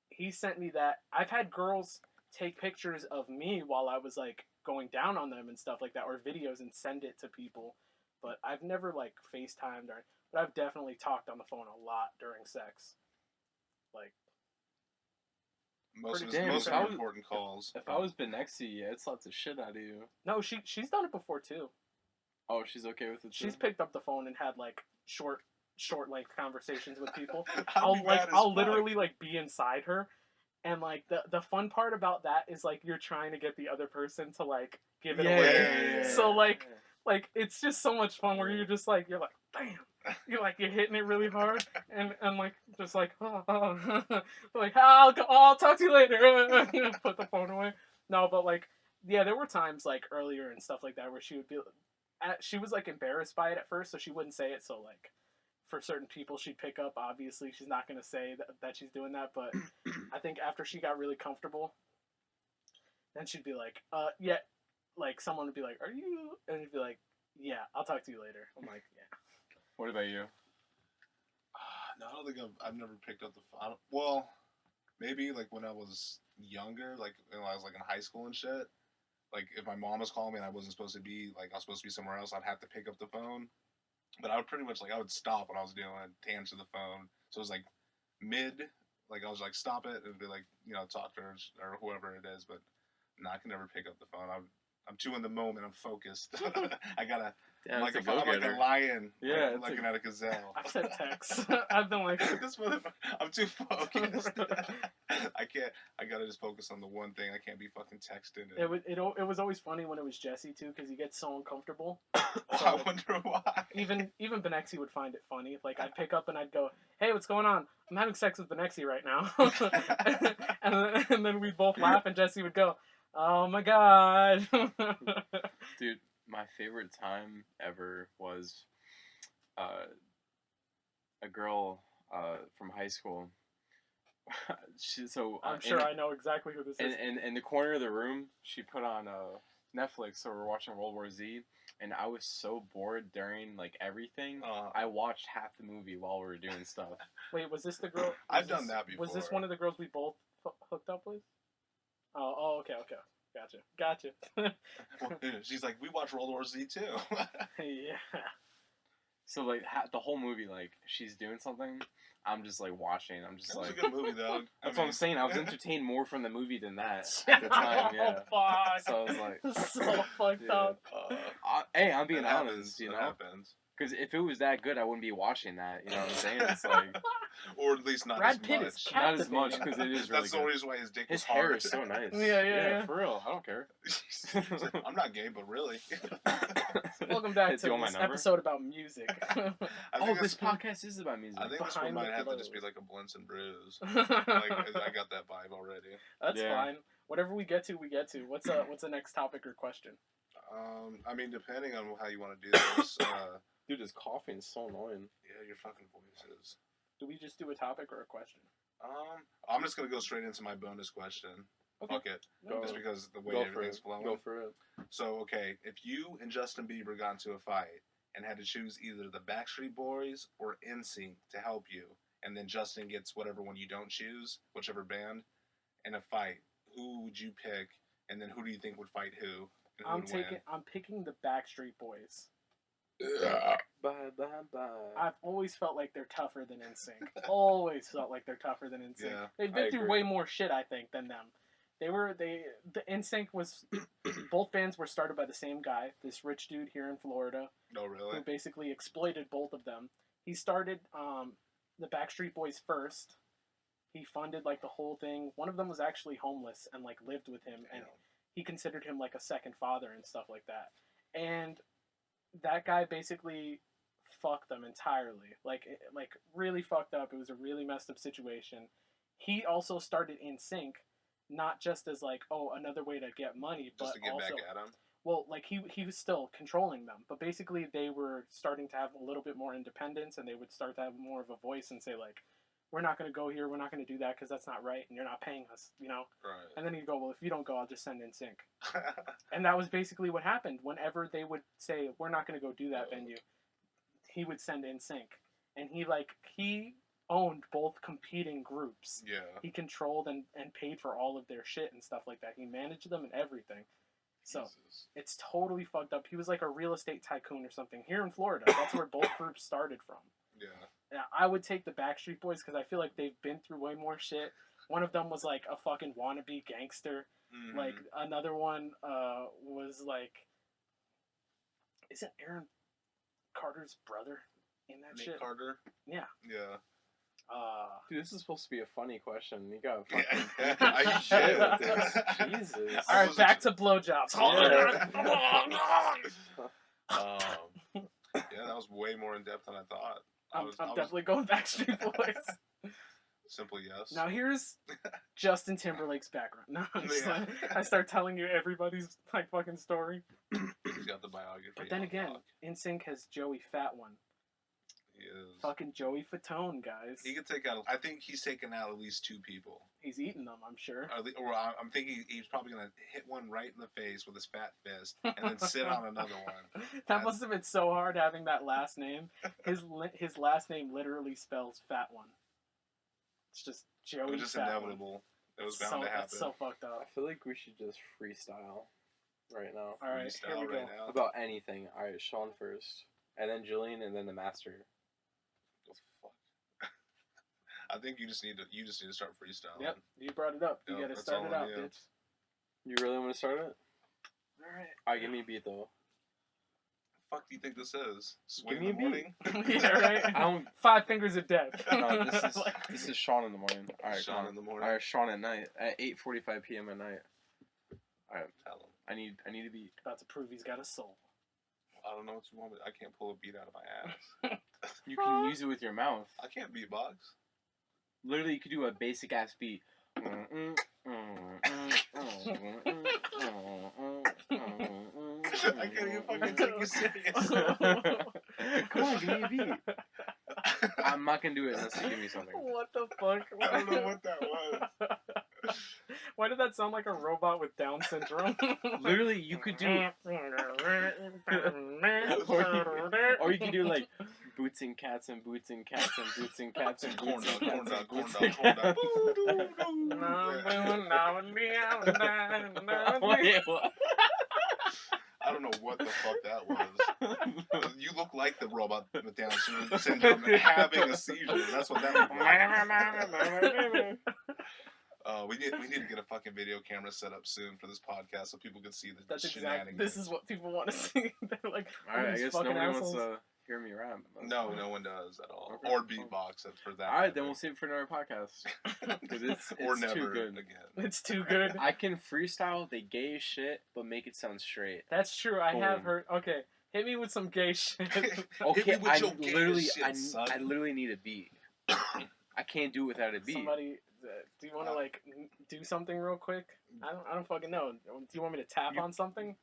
he sent me that. I've had girls take pictures of me while I was like going down on them and stuff like that, or videos, and send it to people. But I've never like FaceTimed or. But I've definitely talked on the phone a lot during sex. Like, most of Damn, most if of I the was- important calls. If I was Benexi, yeah, it slapped the shit out of you. no, she's done it before too. Oh, she's okay with it too? She's picked up the phone and had like short length conversations with people. I'd be mad as I'll fuck. literally like be inside her, and like the fun part about that is like you're trying to get the other person to like give it away. yeah. So like it's just so much fun where you're just like bam. You're hitting it really hard, and like just like like I'll talk to you later. Put the phone away. No, but like yeah, there were times like earlier and stuff like that where she would be, she was like embarrassed by it at first, so she wouldn't say it. So like for certain people she'd pick up. Obviously, she's not gonna say that she's doing that, but I think after she got really comfortable, then she'd be like, yeah, like someone would be like, are you? And she'd be like, yeah, I'll talk to you later. I'm like, yeah. What about you? No, I don't think I've never picked up the phone. Well, maybe like when I was younger, like when I was like in high school and shit. Like if my mom was calling me and I wasn't supposed to be I was supposed to be somewhere else, I'd have to pick up the phone. But I would pretty much I would stop what I was doing to answer the phone. So it was like mid, I was like stop it and be like talk to her or whoever it is. But no, I can never pick up the phone. I'm too in the moment. I'm focused. I gotta. Yeah, I'm like that's a lion. Yeah, looking at a gazelle. I've sent texts. I've been like, this motherfucker. I'm too focused. I can't. I gotta just focus on the one thing. I can't be fucking texting. It was always funny when it was Jesse too, because he gets so uncomfortable. I wonder why. Even Benexi would find it funny. Like I'd pick up and I'd go, "Hey, what's going on? I'm having sex with Benexi right now," and then we'd both laugh, and Jesse would go, "Oh my god." Dude, my favorite time ever was a girl from high school. I'm sure I know exactly who this is. In the corner of the room, she put on Netflix, so we're watching World War Z, and I was so bored during everything. I watched half the movie while we were doing stuff. Wait, was this the girl? I've done that before. Was this one of the girls we both hooked up with? Oh, okay. Gotcha. She's like, we watch World War Z too. Yeah. So the whole movie, she's doing something, I'm just watching. I'm just That was a good movie though. That's what I'm saying. I was entertained more from the movie than that at the time. Yeah. Oh, fuck. So I was like, so fucked up. hey, I'm being Happens. honest, It happens. Because if it was that good, I wouldn't be watching that. You know what I'm saying? It's like, or at least not Brad as Pitt much. is not as much because it is really That's the good. reason why his dick was His hair hard. is so nice. Yeah. For real, I don't care. I'm not gay, but really. Welcome back Hey, do to you want my this number? episode about music. This podcast is about music. I think this Behind one the might have to glow. just be like a Blintz and Brews. I got that vibe already. That's Yeah. fine. Whatever we get to, we get to. What's the next topic or question? I mean, depending on how you want to do this. Dude, this coughing is so annoying. Yeah, your fucking voices. Do we just do a topic or a question? I'm just gonna go straight into my bonus question. Okay. Fuck it. Go. Just because the way Go for everything's it. flowing. Go for it. So, okay, if you and Justin Bieber got into a fight and had to choose either the Backstreet Boys or NSYNC to help you, and then Justin gets whatever one you don't choose, whichever band, in a fight, who would you pick? And then who do you think would fight who? And who would win? I'm picking the Backstreet Boys. Bye. I've always felt like they're tougher than NSYNC. Always felt like they're tougher than NSYNC. Yeah, They've been I through agree. way more shit, I think, than them. The NSYNC was, both bands were started by the same guy, this rich dude here in Florida, No, really? who basically exploited both of them. He started the Backstreet Boys first. He funded the whole thing. One of them was actually homeless and lived with him, and he considered him a second father and stuff like that. And that guy basically fucked them entirely. Really fucked up. It was a really messed up situation. He also started NSYNC, not just as like, oh, another way to get money, but Just to get also, back at him. well, like he was still controlling them, but basically they were starting to have a little bit more independence, and they would start to have more of a voice and say like, we're not going to go here, we're not going to do that because that's not right, and you're not paying us, you know. Right. And then he'd go, well, if you don't go, I'll just send in sync. And that was basically what happened. Whenever they would say, we're not going to go do that venue, he would send in sync. And he owned both competing groups. Yeah. He controlled and paid for all of their shit and stuff like that. He managed them and everything. So Jesus. it's totally fucked up. He was like a real estate tycoon or something here in Florida. That's where both groups started from. Yeah. Yeah, I would take the Backstreet Boys because I feel like they've been through way more shit. One of them was like a fucking wannabe gangster. Mm-hmm. Like another one was like, isn't Aaron Carter's brother in that Nick shit? Carter. Yeah. Yeah. Dude, this is supposed to be a funny question. You got I should. Jesus. All right, back to blowjobs. Yeah, that was way more in depth than I thought. I'm definitely going Backstreet Boys. Simple yes. Now here's Justin Timberlake's background. No, I start telling you everybody's like fucking story. He's got the biography. But then again, NSYNC has Joey Fat One. He is. Fucking Joey Fatone, guys. He could take out. I think he's taken out at least 2 people. He's eating them, I'm sure. Or I'm thinking he's probably gonna hit one right in the face with his fat fist, and then sit on another one. That must have been so hard having that last name. His last name literally spells Fat One. It's just Joey. It was just Fat inevitable. It was bound to happen. It's so fucked up. I feel like we should just freestyle right now. All right, here we go. Right now. About anything. All right, Sean first, and then Julian, and then the master. What the fuck? I think you just need to start freestyling. Yep, you brought it up. You gotta start it out, bitch. You really want to start it? All right. All right, give me a beat though. Fuck do you think this is? Swing Give me in the a morning? Yeah, right. I don't. 5 Fingers of Death. No, this is Sean in the morning. All right, Sean in the morning. All right, Sean at night at 8:45 p.m. at night. All right, Tell him. I need a beat. About to prove he's got a soul. I don't know what you want, but I can't pull a beat out of my ass. You can use it with your mouth. I can't beatbox. Literally, you could do a basic ass beat. I can't even fucking take you serious. Come on, give me a beat. I'm not gonna do it unless you give me something. What the fuck? I don't know what that was. Why did that sound like a robot with Down syndrome? Literally, you could do. Or you could do like boots and cats and boots and cats and boots and cats and boots and cats and boots and cats. I don't know what the fuck that was. You look like the robot with Down syndrome having a seizure. That's what that was. We need to get a fucking video camera set up soon for this podcast so people can see the shenanigans. This is what people want to see. They're like, alright, I guess nobody wants to hear me rap. No one does at all. Okay. Or beatbox for that. Alright, then we'll save it for another podcast. Because it's never too good. Again. It's too good. I can freestyle the gay shit, but make it sound straight. That's true. I have Boom. heard. Okay, hit me with some gay shit. Okay, with your gay shit, I son. literally need a beat. I can't do it without a beat. Somebody, do you want to like do something real quick? I don't fucking know. Do you want me to tap on something?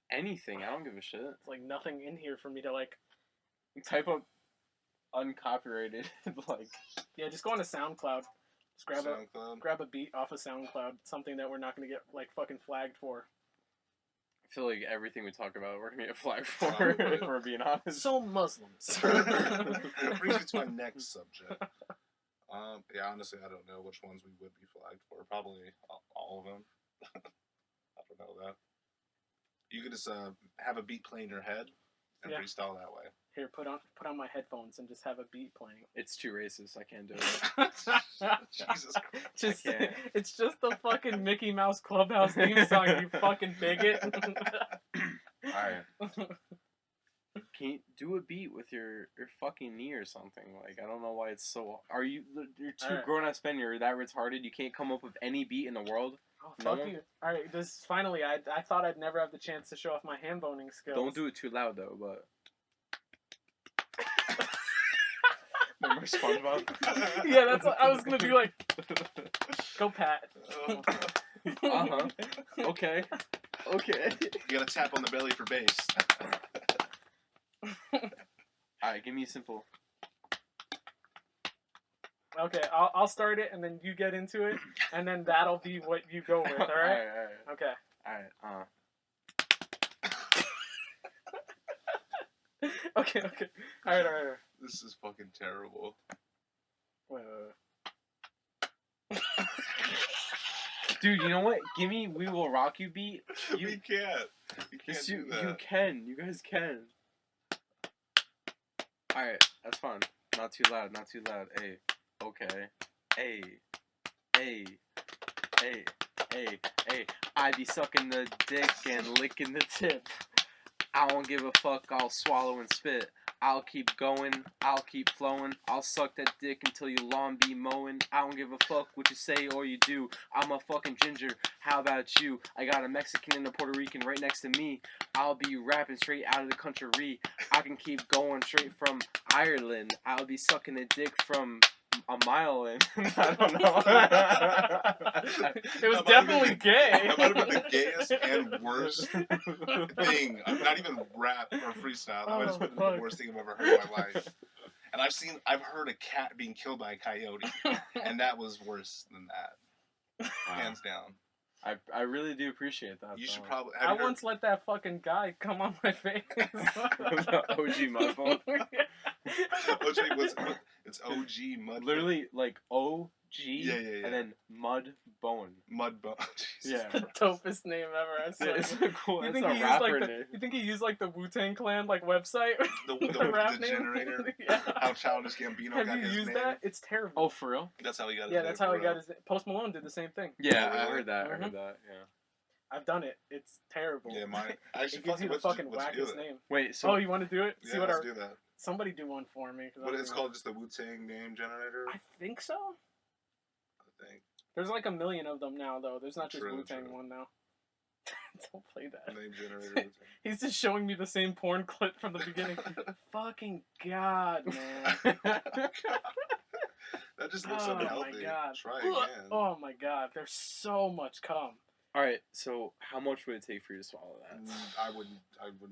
Anything. I don't give a shit. It's like nothing in here for me to like. Type up uncopyrighted. Like. Yeah, just go on to SoundCloud. Just SoundCloud. grab a beat off of SoundCloud. Something that we're not gonna get like fucking flagged for. I feel like everything we talk about, we're gonna get flagged for. If we're being honest. So Muslims. That brings me to my next subject. Yeah, honestly, I don't know which ones we would be flagged for. Probably all of them. I don't know that. You could just have a beat play in your head and freestyle that way. Here, put on my headphones and just have a beat playing. It's too racist. I can't do it. Jesus Christ. Just, I can't. it's just the fucking Mickey Mouse Clubhouse theme song, you fucking bigot. Alright. Can you do a beat with your fucking knee or something? Like, I don't know why it's so... You're too grown-ass men, you're that retarded, you can't come up with any beat in the world? Oh, fuck you. Alright, finally, I thought I'd never have the chance to show off my hand boning skills. Don't do it too loud, though, but... Remember SpongeBob? Yeah, that's what I was gonna do, like... Go, Pat. Okay. Okay. You gotta tap on the belly for bass. Alright, give me a simple. Okay, I'll start it and then you get into it, and then that'll be what you go with. All right. Alright. Okay. Alright. Okay. All right. This is fucking terrible. Wait. Dude, you know what? Give me "We Will Rock You" beat. We can't. You can't Yes, do that. you can. You guys can. Alright, that's fine. Not too loud. Hey. Okay. Hey. I be sucking the dick and licking the tip. I don't give a fuck, I'll swallow and spit. I'll keep going, I'll keep flowing. I'll suck that dick until your lawn be mowing. I don't give a fuck what you say or you do. I'm a fucking ginger, how about you? I got a Mexican and a Puerto Rican right next to me. I'll be rapping straight out of the country. I can keep going straight from Ireland. I'll be sucking a dick from a mile in. I don't know. It was definitely gay. That might have been the gayest and worst thing. I'm not even rap or freestyle. That might have been the worst thing I've ever heard in my life. And I've heard a cat being killed by a coyote, and that was worse than that, hands down. I really do appreciate that. You should probably. I once let that fucking guy come on my face. OG Mudbone. It's OG Mud. Literally like OG. Yeah. And then Mudbone. Mudbone. Yeah. The dopest name ever. I swear. It's cool. You It's think a he used rapper like name. you think he used like the Wu-Tang Clan like website? The rap name? generator. Yeah. How Childish Gambino Have got you his used name. that? It's terrible. Oh, for real? That's how he got his Yeah, name. that's how he got his name. Post Malone did the same thing. Yeah, Oh, I really? heard that. Mhm. Yeah. I've done it. It's terrible. Yeah, mine. Actually, It gives you the fucking wackest name. Wait, so Oh, you want to do it? Yeah, See what let's do that. somebody do one for me. But it's called just the Wu-Tang name generator. I think so. I think. There's like a million of them now, though. There's not just True, Wu-Tang true. one now. Don't play that. Name generator. Wu-Tang. He's just showing me the same porn clip from the beginning. Fucking God, man. That just looks Oh, unhealthy. my God. Try again. Oh my God. There's so much cum. alright, so how much would it take for you to swallow that? I would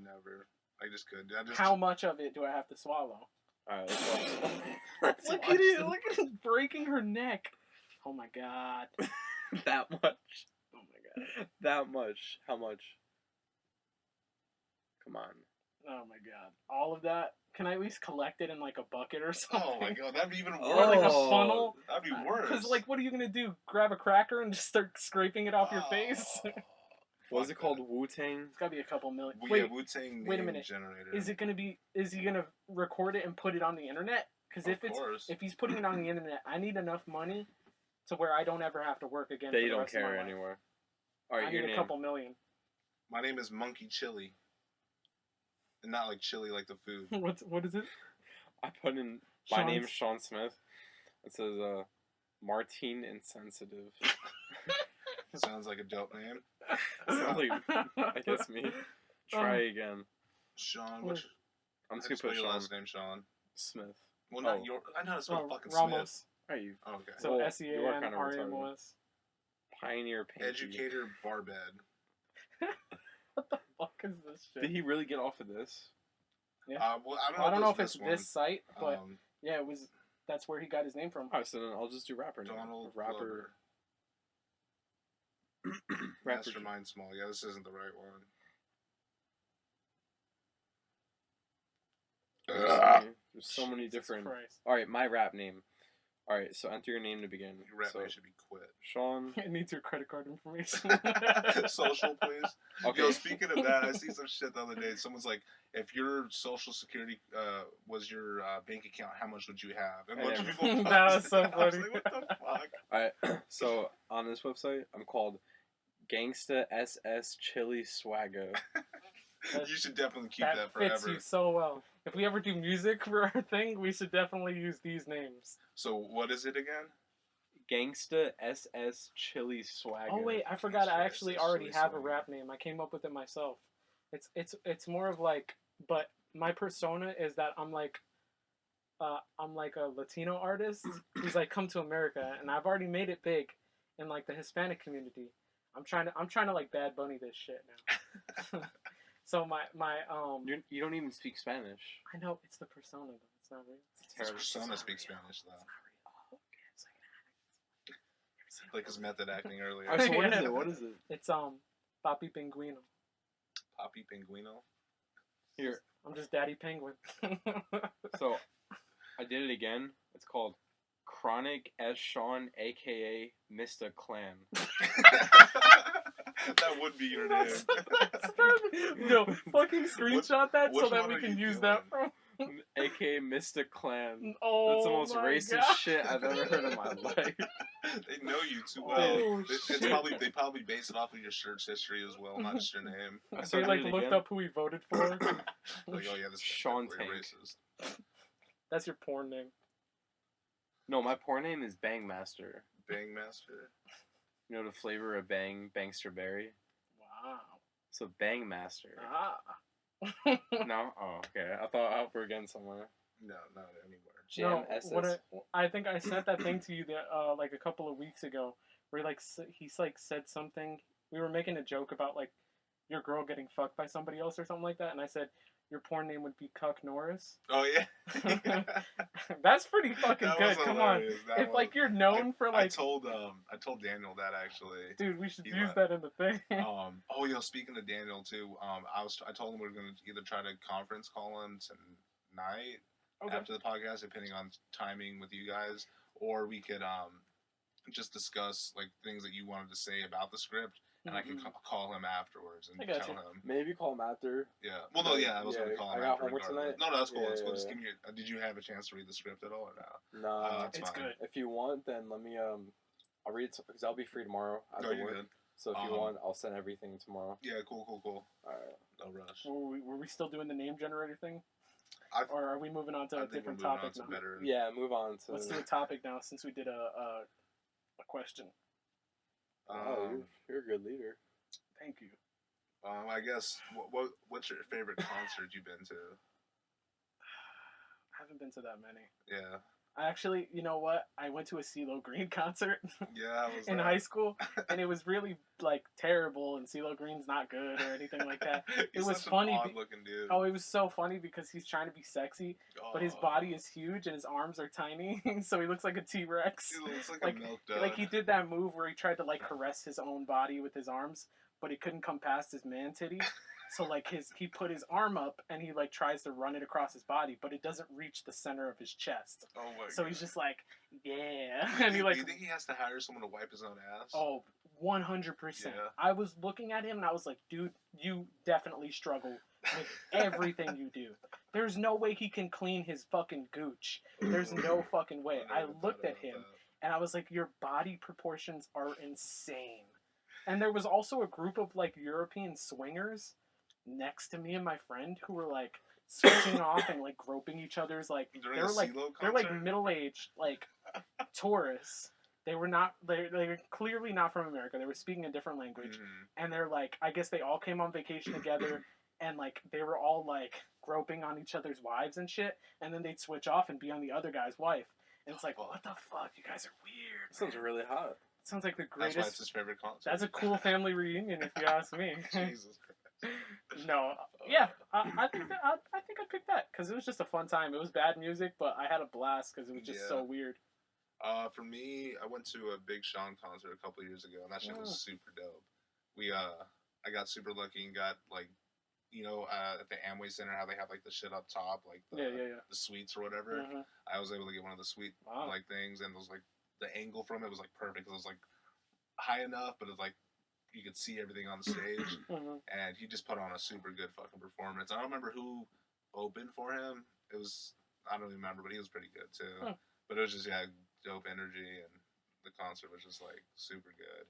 never. I just could. How much of it do I have to swallow? Alright, let's watch. Let's Look watch at it. this. Look at it breaking her neck. Oh my God. That much. Oh my God. That much. How much? Come on. Oh my God. All of that? Can I at least collect it in like a bucket or something? Oh my God, that'd be even worse. Oh. Or like a funnel? That'd be worse. Because like, what are you gonna do? Grab a cracker and just start scraping it off your face? What was it called? Wu-Tang? It's gotta be a couple million. Yeah, Wait, Wu-Tang wait a name minute. generator. is he gonna record it and put it on the internet? Because if he's putting it on the internet, I need enough money to where I don't ever have to work again. They for the don't rest of my care life. anymore. I Alright, need your a name. couple million. My name is Monkey Chili. And not like chili like the food. What is it? I put in my name's Sean Smith. It says Martine Insensitive. Sounds like a dope name. Sounds like, I guess me. Try again. Sean, I'm how just do gonna you put spell your Sean last name, Sean? Smith. Well, not Oh. your. I know how to spell fucking Ramos. Smith. Are you Oh, okay. So Well, S-E-A-N, you are kind of R-A-M-O-S. Pioneer Painter? Educator Barbed. What the fuck is this shit? Did he really get off of this? Yeah. Well, I don't know if it it's was this site, but one. yeah, it was. That's where he got his name from. Alright, so then I'll just do rapper now. Donald Rapper. Glover. Rapper. Mastermind Small. Yeah, this isn't the right one. There's so many Jesus different. Christ. Alright, my rap name. Alright, so enter your name to begin. Your rap So, name should be Quit. Sean. It needs your credit card information. Social, please. Okay. Yo, speaking of that, I see some shit the other day. Someone's like, if your social security was your bank account, how much would you have? And a bunch of people That was so I was funny. like, what the fuck? Alright, so on this website, I'm called Gangsta SS Chili Swagger. You should definitely keep That that fits forever. you so well. If we ever do music for our thing, we should definitely use these names. So what is it again? Gangsta SS Chili Swagger. Oh wait, I forgot. I actually Yes, already yes, have a yes. rap name. I came up with it myself. It's more of like, but my persona is that I'm like a Latino artist who's like come to America, and I've already made it big. in like the Hispanic community. I'm trying to like Bad Bunny this shit now. So my You don't even speak Spanish. I know it's the persona though. It's not real. His persona speaks Spanish though. It's Like his method acting earlier. Alright, so what is it? What is it? It's Papi Pinguino. Papi Pinguino. Here. I'm just Daddy Penguin. So, I did it again. It's called Chronic S. Sean, aka Mr. Clan. That would be your name. No, fucking screenshot that so that one we are can you use doing? that from. aka Mr. Clan. Oh, That's the most my racist God. shit I've ever heard in my life. They know you too well. Oh, They probably base it off of your search history as well, not just your name. So he like looked up who he voted for. Like, oh yeah, this is Sean definitely Tank. racist. That's your porn name. No, my porn name is Bangmaster. Bangmaster. You know the flavor of Bangster Berry? Wow. So Bangmaster. Ah. No? Oh, okay. I thought we were getting somewhere. No, not anywhere. Jam No, SS. what I think I sent that thing to you that like a couple of weeks ago, where he's like said something. We were making a joke about like your girl getting fucked by somebody else or something like that, and I said your porn name would be Cuck Norris. Oh yeah. That's pretty fucking That good. was Come on, hilarious. That if was- like you're known for like, I told Daniel that actually. dude, we should he use let- that in the thing. Oh, yo, speaking of Daniel too, I told him we were gonna either try to conference call him tonight Okay. after the podcast, depending on timing with you guys, or we could just discuss like things that you wanted to say about the script, and I can call him afterwards and I got tell you. him. Maybe call him after. Yeah. Well, no, yeah, I was gonna call him I got after. homework regardless. tonight. No, that's cool. Yeah, That's cool. yeah, Just yeah. give me. Did you have a chance to read the script at all or no? No. That's It's fine. good. If you want, then let me I'll read it because I'll be free tomorrow No, after you're work. good. So if you want, I'll send everything tomorrow. Yeah, cool. All right. No rush. Were we still doing the name generator thing, I or are we moving on to a think we're different moving on topic to now? better. Yeah, move on to. Let's do a topic now since we did a question. You're a good leader. Thank you. I guess what's your favorite concert you've been to? I haven't been to that many. Yeah. I actually, you know what? I went to a CeeLo Green concert Yeah, I was in high school, and it was really like terrible. And CeeLo Green's not good or anything like that. He's It was such funny An odd-looking dude. Oh, it was so funny because he's trying to be sexy, but his body is huge and his arms are tiny, so he looks like a T-Rex. He looks like like- a milk dud. Like he did that move where he tried to like caress his own body with his arms, but he couldn't come past his man titty. So like he put his arm up and he like tries to run it across his body, but it doesn't reach the center of his chest. Oh my So god. he's just like, yeah, Do and he like, you think he has to hire someone to wipe his own ass? oh, 100%. Yeah. I was looking at him and I was like, dude, you definitely struggle with everything you do. There's no way he can clean his fucking gooch. There's no fucking way. I never thought looked at about him that. and I was like, your body proportions are insane. And there was also a group of like European swingers next to me and my friend who were like switching off and like groping each other's like During they a were like CeeLo they're like concert? middle-aged like tourists. They were clearly not from America. They were speaking a different language. Mhm. And they're like, I guess they all came on vacation together and like they were all like groping on each other's wives and shit, and then they'd switch off and be on the other guy's wife. And it's like, what the fuck? You guys are weird. Sounds man. really hot. Sounds like the That's why it's greatest. his favorite concert. That's a cool family reunion, if you ask me. Jesus Christ. No, yeah, I think I picked that because it was just a fun time. It was bad music, but I had a blast because it was just so weird. For me, I went to a Big Sean concert a couple years ago, and that shit was super dope. I got super lucky and got like, at the Amway Center, how they have like the shit up top, like the suites or whatever. Mhm. I was able to get one of the suite Wow. like things, and it was like the angle from it was like perfect. It was like high enough, but it's like you could see everything on the stage. Mhm. And he just put on a super good fucking performance. I don't remember who opened for him. I don't remember, but he was pretty good too. Huh. But it was just dope energy, and the concert was just like super good.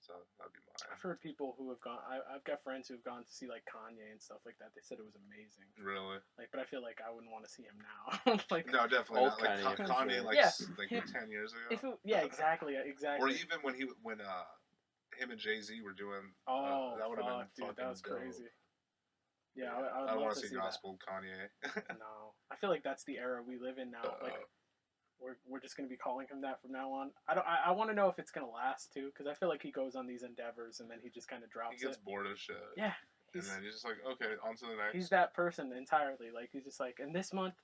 So that'd be mine. I've heard people who have gone. I've got friends who've gone to see like Kanye and stuff like that. They said it was amazing. Really? Like, but I feel like I wouldn't want to see him now. Like, No, definitely Old not. Like Kanye, for Kanye, sure. like Yeah. like Him- 10 years ago. if it, yeah, exactly. Or even when him and Jay-Z were doing. Oh, that would have been fuck, dude, fucking that was dope. crazy. Yeah, I I would don't love want to to see see that. gospel Kanye. No, I feel like that's the era we live in now. Like, we're just gonna be calling him that from now on. I want to know if it's gonna last too, because I feel like he goes on these endeavors and then he just kind of drops it. He gets bored of shit. Yeah. And then he's just like, okay, on to the next. He's that person entirely. Like, he's just like, and this month,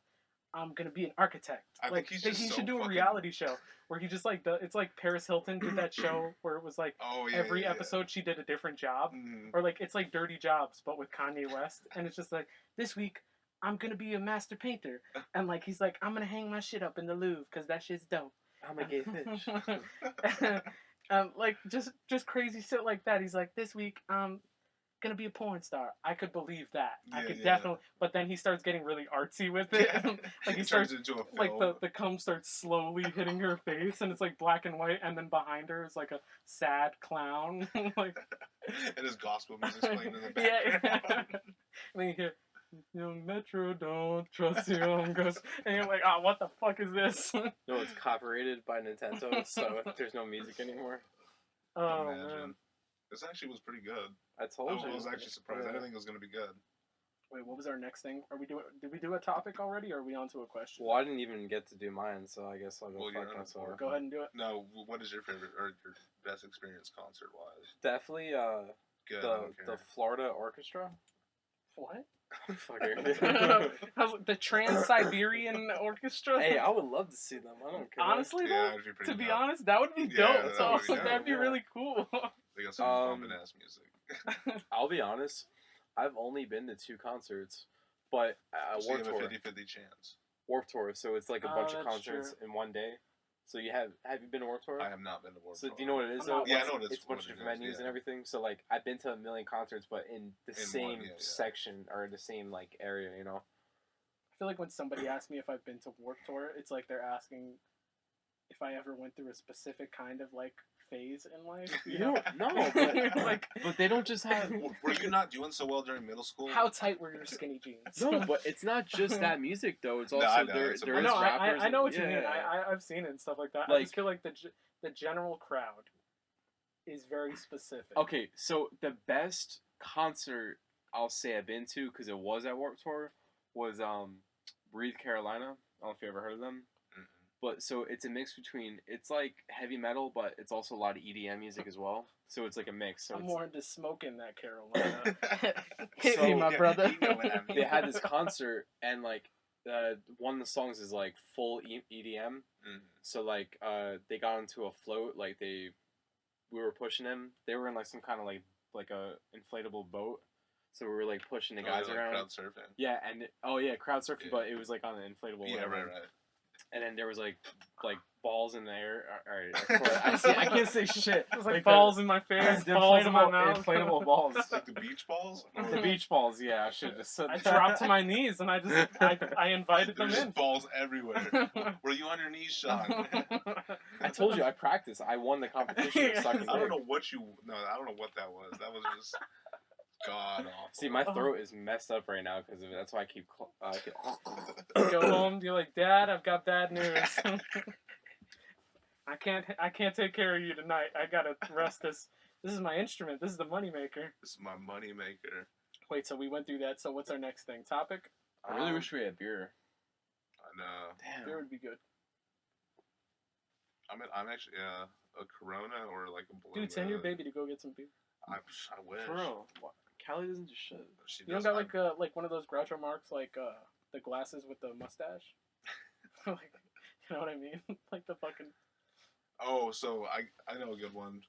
I'm gonna be an architect. I think he's just he so should do a fucking... reality show where he just like it's like Paris Hilton did that show where it was like every episode she did a different job, or like it's like Dirty Jobs but with Kanye West, and it's just like this week I'm gonna be a master painter, and like he's like I'm gonna hang my shit up in the Louvre because that shit's dope. I'm a gay fish. Like just crazy shit like that. He's like this week gonna be a porn star. I could believe that. I could definitely. But then he starts getting really artsy with it. Like he starts into a film. Like the cum starts slowly hitting her face, and it's like black and white, and then behind her is like a sad clown. Like and his gospel music's playing in the background. Yeah. And then you hear, "Young Metro, don't trust young ghost," and you're like, "Oh, what the fuck is this?" No, it's copyrighted by Nintendo, so there's no music anymore. Oh Imagine. man. This actually was pretty good. I told you. I was actually surprised. I didn't think it was going to be good. Wait, what was our next thing? Did we do a topic already, or are we on to a question? Well, I didn't even get to do mine, so I guess I'll go fuck myself. Go ahead and do it. No, what is your favorite or your best experience concert-wise? Definitely Good, the Florida Orchestra. What? The Trans-Siberian Orchestra? Hey, I would love to see them. I don't care. Honestly, yeah, to be honest, that would be dope. That'd be really cool. They got some bumpin' ass music. I'll be honest, I've only been to 2 concerts, but so Warped you have Tour. a 50-50 chance. Warped Tour, so it's like a bunch of that's concerts true. in one day. So you have you been to Warped Tour? I have not been to Warped So Tour. do you know what it is? Yeah, I know what it is. It's a bunch of different venues and everything. So like I've been to a million concerts, but in the same section or the same like area, you know. I feel like when somebody asks me if I've been to Warped Tour, it's like they're asking if I ever went through a specific kind of like phase in life. You know? No, but but they don't just have. Were you not doing so well during middle school? How tight were your skinny jeans? No, but it's not just that music though. It's also there is rappers. I know what you mean. I've seen it and stuff like that. I just feel like the general crowd is very specific. Okay, so the best concert I'll say I've been to, because it was at Warped Tour, was Breathe Carolina. I don't know if you ever heard of them. But so it's a mix between, it's like heavy metal, but it's also a lot of EDM music as well. So it's like a mix. So I'm it's more into smoking that Carolina. Hit me, my brother. You know what I mean. They had this concert, and like one of the songs is like full EDM. So like they got into a float, like we were pushing them. They were in like some kind of like a inflatable boat. So we were like pushing the guys around. Crowd surfing. Yeah, and crowd surfing, but it was like on an inflatable. Yeah, whatever. right. And then there was like balls in the air. All right, I can't say shit. It was like balls in my face, balls in my mouth. Inflatable balls. Like the beach balls? The beach balls, yeah. I should have just said I dropped to my knees and I invited them There's in. balls everywhere. Were you on your knees, Sean? I told you, I practiced. I won the competition. Yeah. Sucking I don't dick. know what I don't know what that was. That was just god awful. See, my throat is messed up right now because of it. That's why I keep. Go home. You're like, Dad, I've got bad news. I can't take care of you tonight. I gotta rest this. This is my instrument. This is the moneymaker. This is my moneymaker. Wait, so we went through that. So what's our next thing? Topic? I really wish we had beer. I know. Damn. Beer would be good. I'm actually a Corona or like a blue. Dude, send your baby to go get some beer. I wish. For real. Callie doesn't do shit. You don't got like one of those Groucho Marx, like the glasses with the mustache? Like, you know what I mean? Like the fucking... Oh, so I know a good one.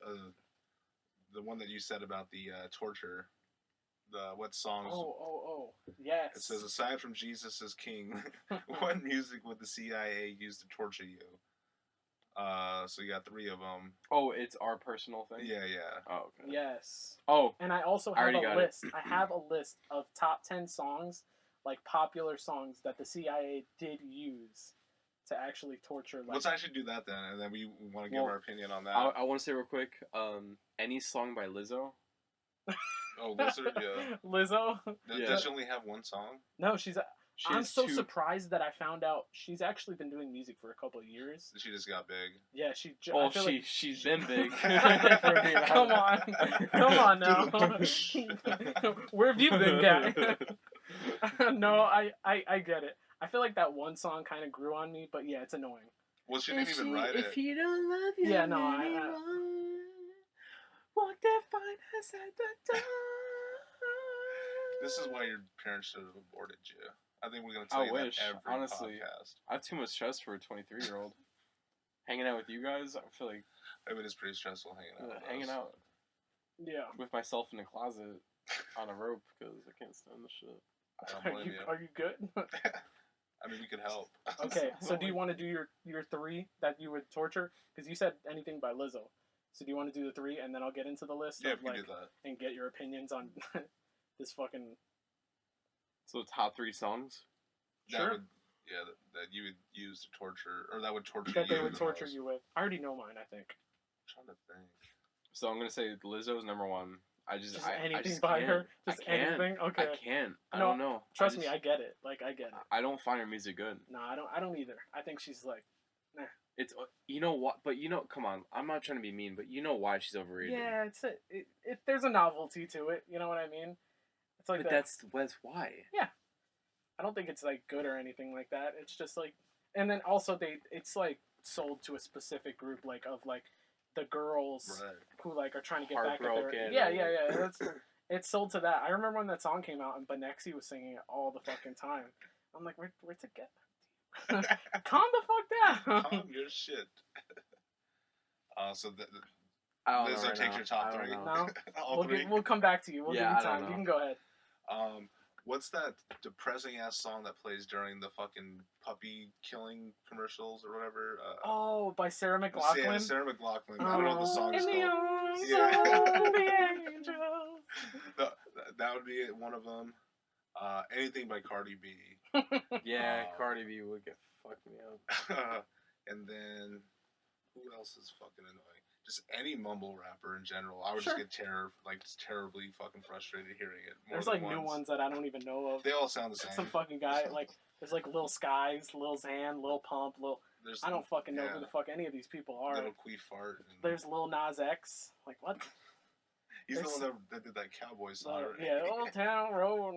The one that you said about the torture. What songs? Oh, yes. It says, aside from Jesus as King, what music would the CIA use to torture you? So you got 3 of them. Oh, it's our personal thing? Yeah. Oh, okay. Yes. Oh. And I also have a list. I have a list of top 10 songs, like popular songs that the CIA did use to actually torture. Like, let's actually do that then, and then we want to give our opinion on that. I want to say real quick, any song by Lizzo. Oh, Lizard, yeah. Lizzo? Does she only have one song? No, I'm so surprised that I found out she's actually been doing music for a couple of years. She just got big. Yeah, she's been big. Come on now. Where have you been, guy? No, I get it. I feel like that one song kind of grew on me, but yeah, it's annoying. Well, she didn't even write it. If he don't love you Yeah, no, anymore, won't define us at the door. This is why your parents should have aborted you. I think we're gonna tell you that every honestly, podcast. I have too much stress for a 23-year-old. Hanging out with you guys, I feel like It is pretty stressful hanging out. Yeah. With myself in a closet on a rope because I can't stand the shit. I don't blame you. Are you good? I mean, we could help. Okay, so do you want to do your 3 that you would torture? Because you said anything by Lizzo. So do you want to do the 3 and then I'll get into the list? Yeah, of, we can do that. And get your opinions on this fucking... So top 3 songs? Sure. That you would use to torture, or that would torture that you. They would torture you with. I already know mine, I think. I'm trying to think. So I'm going to say Lizzo's number 1. Anything by her? Just anything? Okay. I can't. I don't know. Trust me, I get it. Like, I get it. I don't find her music good. No, I don't either. I think she's like, nah. It's, you know what, but come on, I'm not trying to be mean, but you know why she's overrated. Yeah, there's a novelty to it, you know what I mean? It's like but that's why. Yeah. I don't think it's like good or anything like that. It's just like, and then also it's like sold to a specific group, like of like the girls who like are trying to get back at their... Yeah. It's sold to that. I remember when that song came out and Banexi was singing it all the fucking time. I'm like, we're together. Calm the fuck down. Calm your shit. So Lizzo right takes your top 3. No, All 3. We'll come back to you. We'll give you time. You can go ahead. What's that depressing ass song that plays during the fucking puppy killing commercials or whatever? By Sarah McLachlan. Yeah, Sarah McLachlan. I don't know what the song is called. In the arms of the angels. That would be one of them. Anything by Cardi B. Yeah, Cardi B would get fucked me up. And then who else is fucking annoying? Just any mumble rapper in general. I would just get terribly fucking frustrated hearing it. There's like new ones that I don't even know of. They all sound the same. Some fucking guy like there's like Lil Skies, Lil Xan, Lil Pump, I don't fucking know who the fuck any of these people are. Little Queef Fart. There's Lil Nas X. Like what? He's the one that did that cowboy song. Yeah, Old Town Road.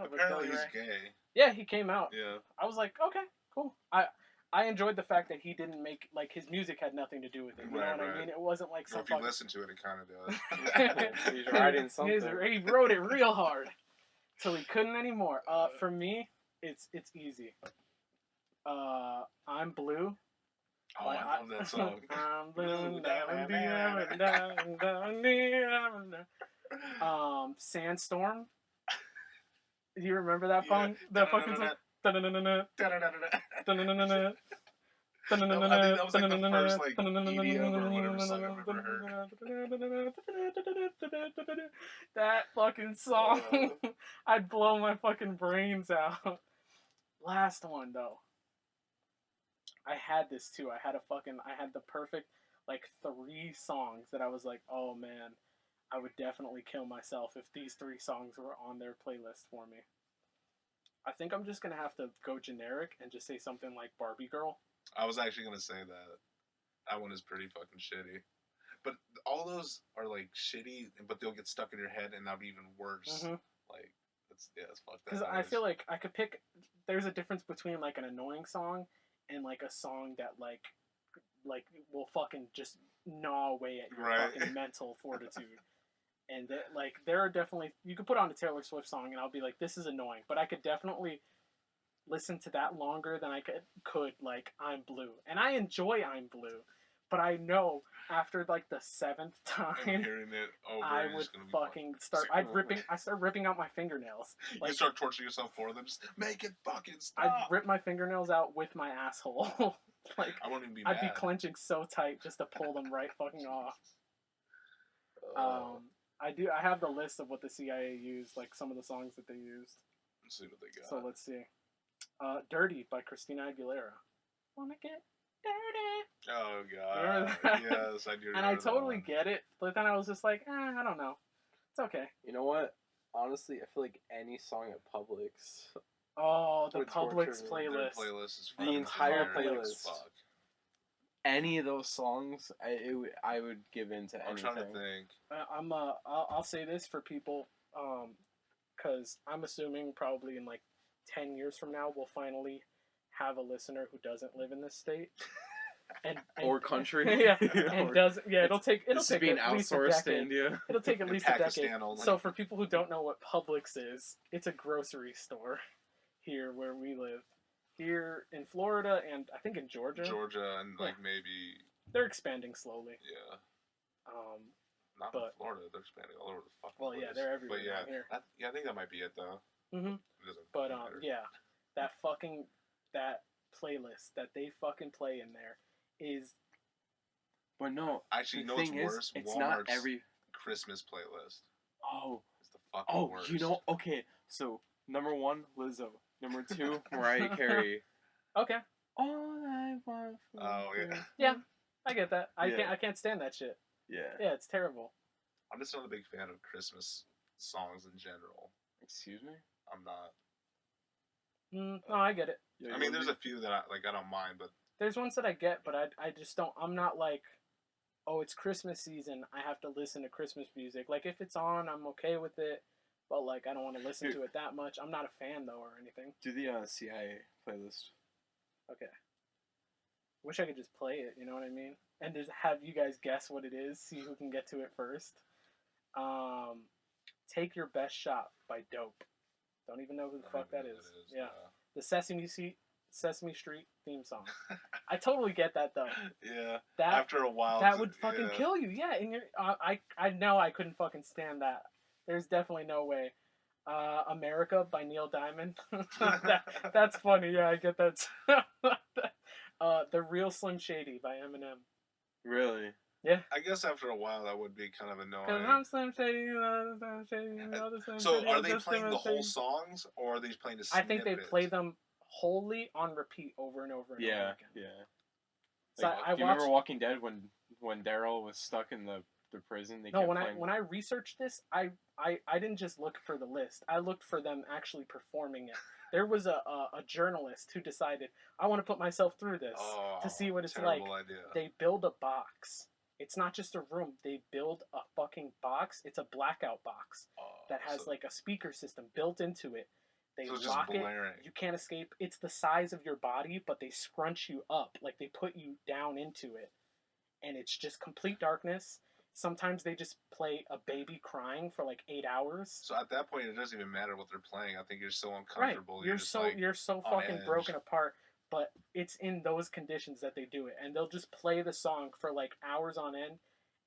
Apparently he's gay. Yeah, he came out. Yeah. I was like, okay, cool. I enjoyed the fact that he didn't make, like, his music had nothing to do with it. You know what I mean? It wasn't like some if you listen to it, it kind of does. He's writing something. He wrote it real hard. Till he couldn't anymore. For me, it's easy. I'm Blue. Oh, I love that song. I'm blue. Sandstorm. Do you remember that song? That fucking song? I think that was like the first like EDM or whatever song I've ever heard. That fucking song, I'd blow my fucking brains out. Last one though, I had this too. I had the perfect like 3 songs that I was like, oh man, I would definitely kill myself if these 3 songs were on their playlist for me. I think I'm just going to have to go generic and just say something like Barbie Girl. I was actually going to say that. That one is pretty fucking shitty. But all those are, like, shitty, but they'll get stuck in your head, and that'll be even worse. Mm-hmm. Like, it's fucked up. Because I feel like I could pick... There's a difference between, like, an annoying song and, like, a song that, like will fucking just gnaw away at your fucking mental fortitude. And there are definitely, you could put on a Taylor Swift song and I'll be like, this is annoying, but I could definitely listen to that longer than I could like I'm Blue, and I enjoy I'm Blue, but I know after like the 7th time, hearing it over, I would fucking start. I start ripping out my fingernails. Like, you start torturing yourself for them. Just make it fucking stop. I'd rip my fingernails out with my asshole. Like I wouldn't even be mad. I'd be clenching so tight just to pull them right fucking off. I have the list of what the CIA used, like some of the songs that they used. Let's see what they got. So let's see. Dirty by Christina Aguilera. Wanna get dirty. Oh god. Yes, I do. And I totally get it, but then I was just like, I don't know. It's okay. You know what? Honestly, I feel like any song at Publix. Oh, the Publix playlist. Their playlist is the entire playlist. Any of those songs, I would give in to anything. I'm trying to think. I'll say this for people, because I'm assuming probably in like 10 years from now we'll finally have a listener who doesn't live in this state. And or country. Yeah, and it'll take at least a outsourced to decade. India. It'll take at least a decade. Only. So for people who don't know what Publix is, it's a grocery store here where we live. Here in Florida and I think in Georgia. And like maybe they're expanding slowly. Yeah. Not in Florida. They're expanding all over the fucking place. Well, yeah, they're everywhere. But yeah, here. I think that might be it though. Mm-hmm. But yeah, that playlist that they fucking play in there is. But no, actually, no, it's worse. It's Walmart's not every Christmas playlist. Oh, it's the fucking worst. You know, okay. So number 1, Lizzo. Number 2, Mariah Carey. Okay. All I want. Yeah, I get that. I can't stand that shit. Yeah. Yeah, it's terrible. I'm just not a big fan of Christmas songs in general. Excuse me? I'm not. No, I get it. I mean, there's a few that I don't mind, but there's ones that I get, but I just don't. I'm not like, oh, it's Christmas season, I have to listen to Christmas music. Like if it's on, I'm okay with it, but like I don't want to listen to it that much. I'm not a fan though or anything. Do the CIA playlist. Okay. Wish I could just play it. You know what I mean? And just have you guys guess what it is. See who can get to it first. Take Your Best Shot by Dope. Don't even know who the fuck that is. Yeah. The Sesame Street theme song. I totally get that though. Yeah. After a while, that would fucking kill you. Yeah. And I know I couldn't fucking stand that. There's definitely no way. America by Neil Diamond. That's funny. Yeah, I get that. The Real Slim Shady by Eminem. Really? Yeah. I guess after a while that would be kind of annoying. Because I'm Slim Shady, you know, Slim Shady, you know, the Slim So Shady, are they playing the whole songs, or are they playing the snippets? I think they play them wholly on repeat over and over and over again. Yeah. So like, do you remember Walking Dead when Daryl was stuck in the prison? When I researched this, I didn't just look for the list. I looked for them actually performing it. There was a journalist who decided, I want to put myself through this to see what it's like. Idea. They build a box. It's not just a room. They build a fucking box. It's a blackout box that has like a speaker system built into it. They lock it. You can't escape. It's the size of your body, but they scrunch you up. Like they put you down into it. And it's just complete darkness. Sometimes they just play a baby crying for like 8 hours. So at that point, it doesn't even matter what they're playing. I think you're so uncomfortable. Right. You're so fucking broken apart. But it's in those conditions that they do it, and they'll just play the song for like hours on end,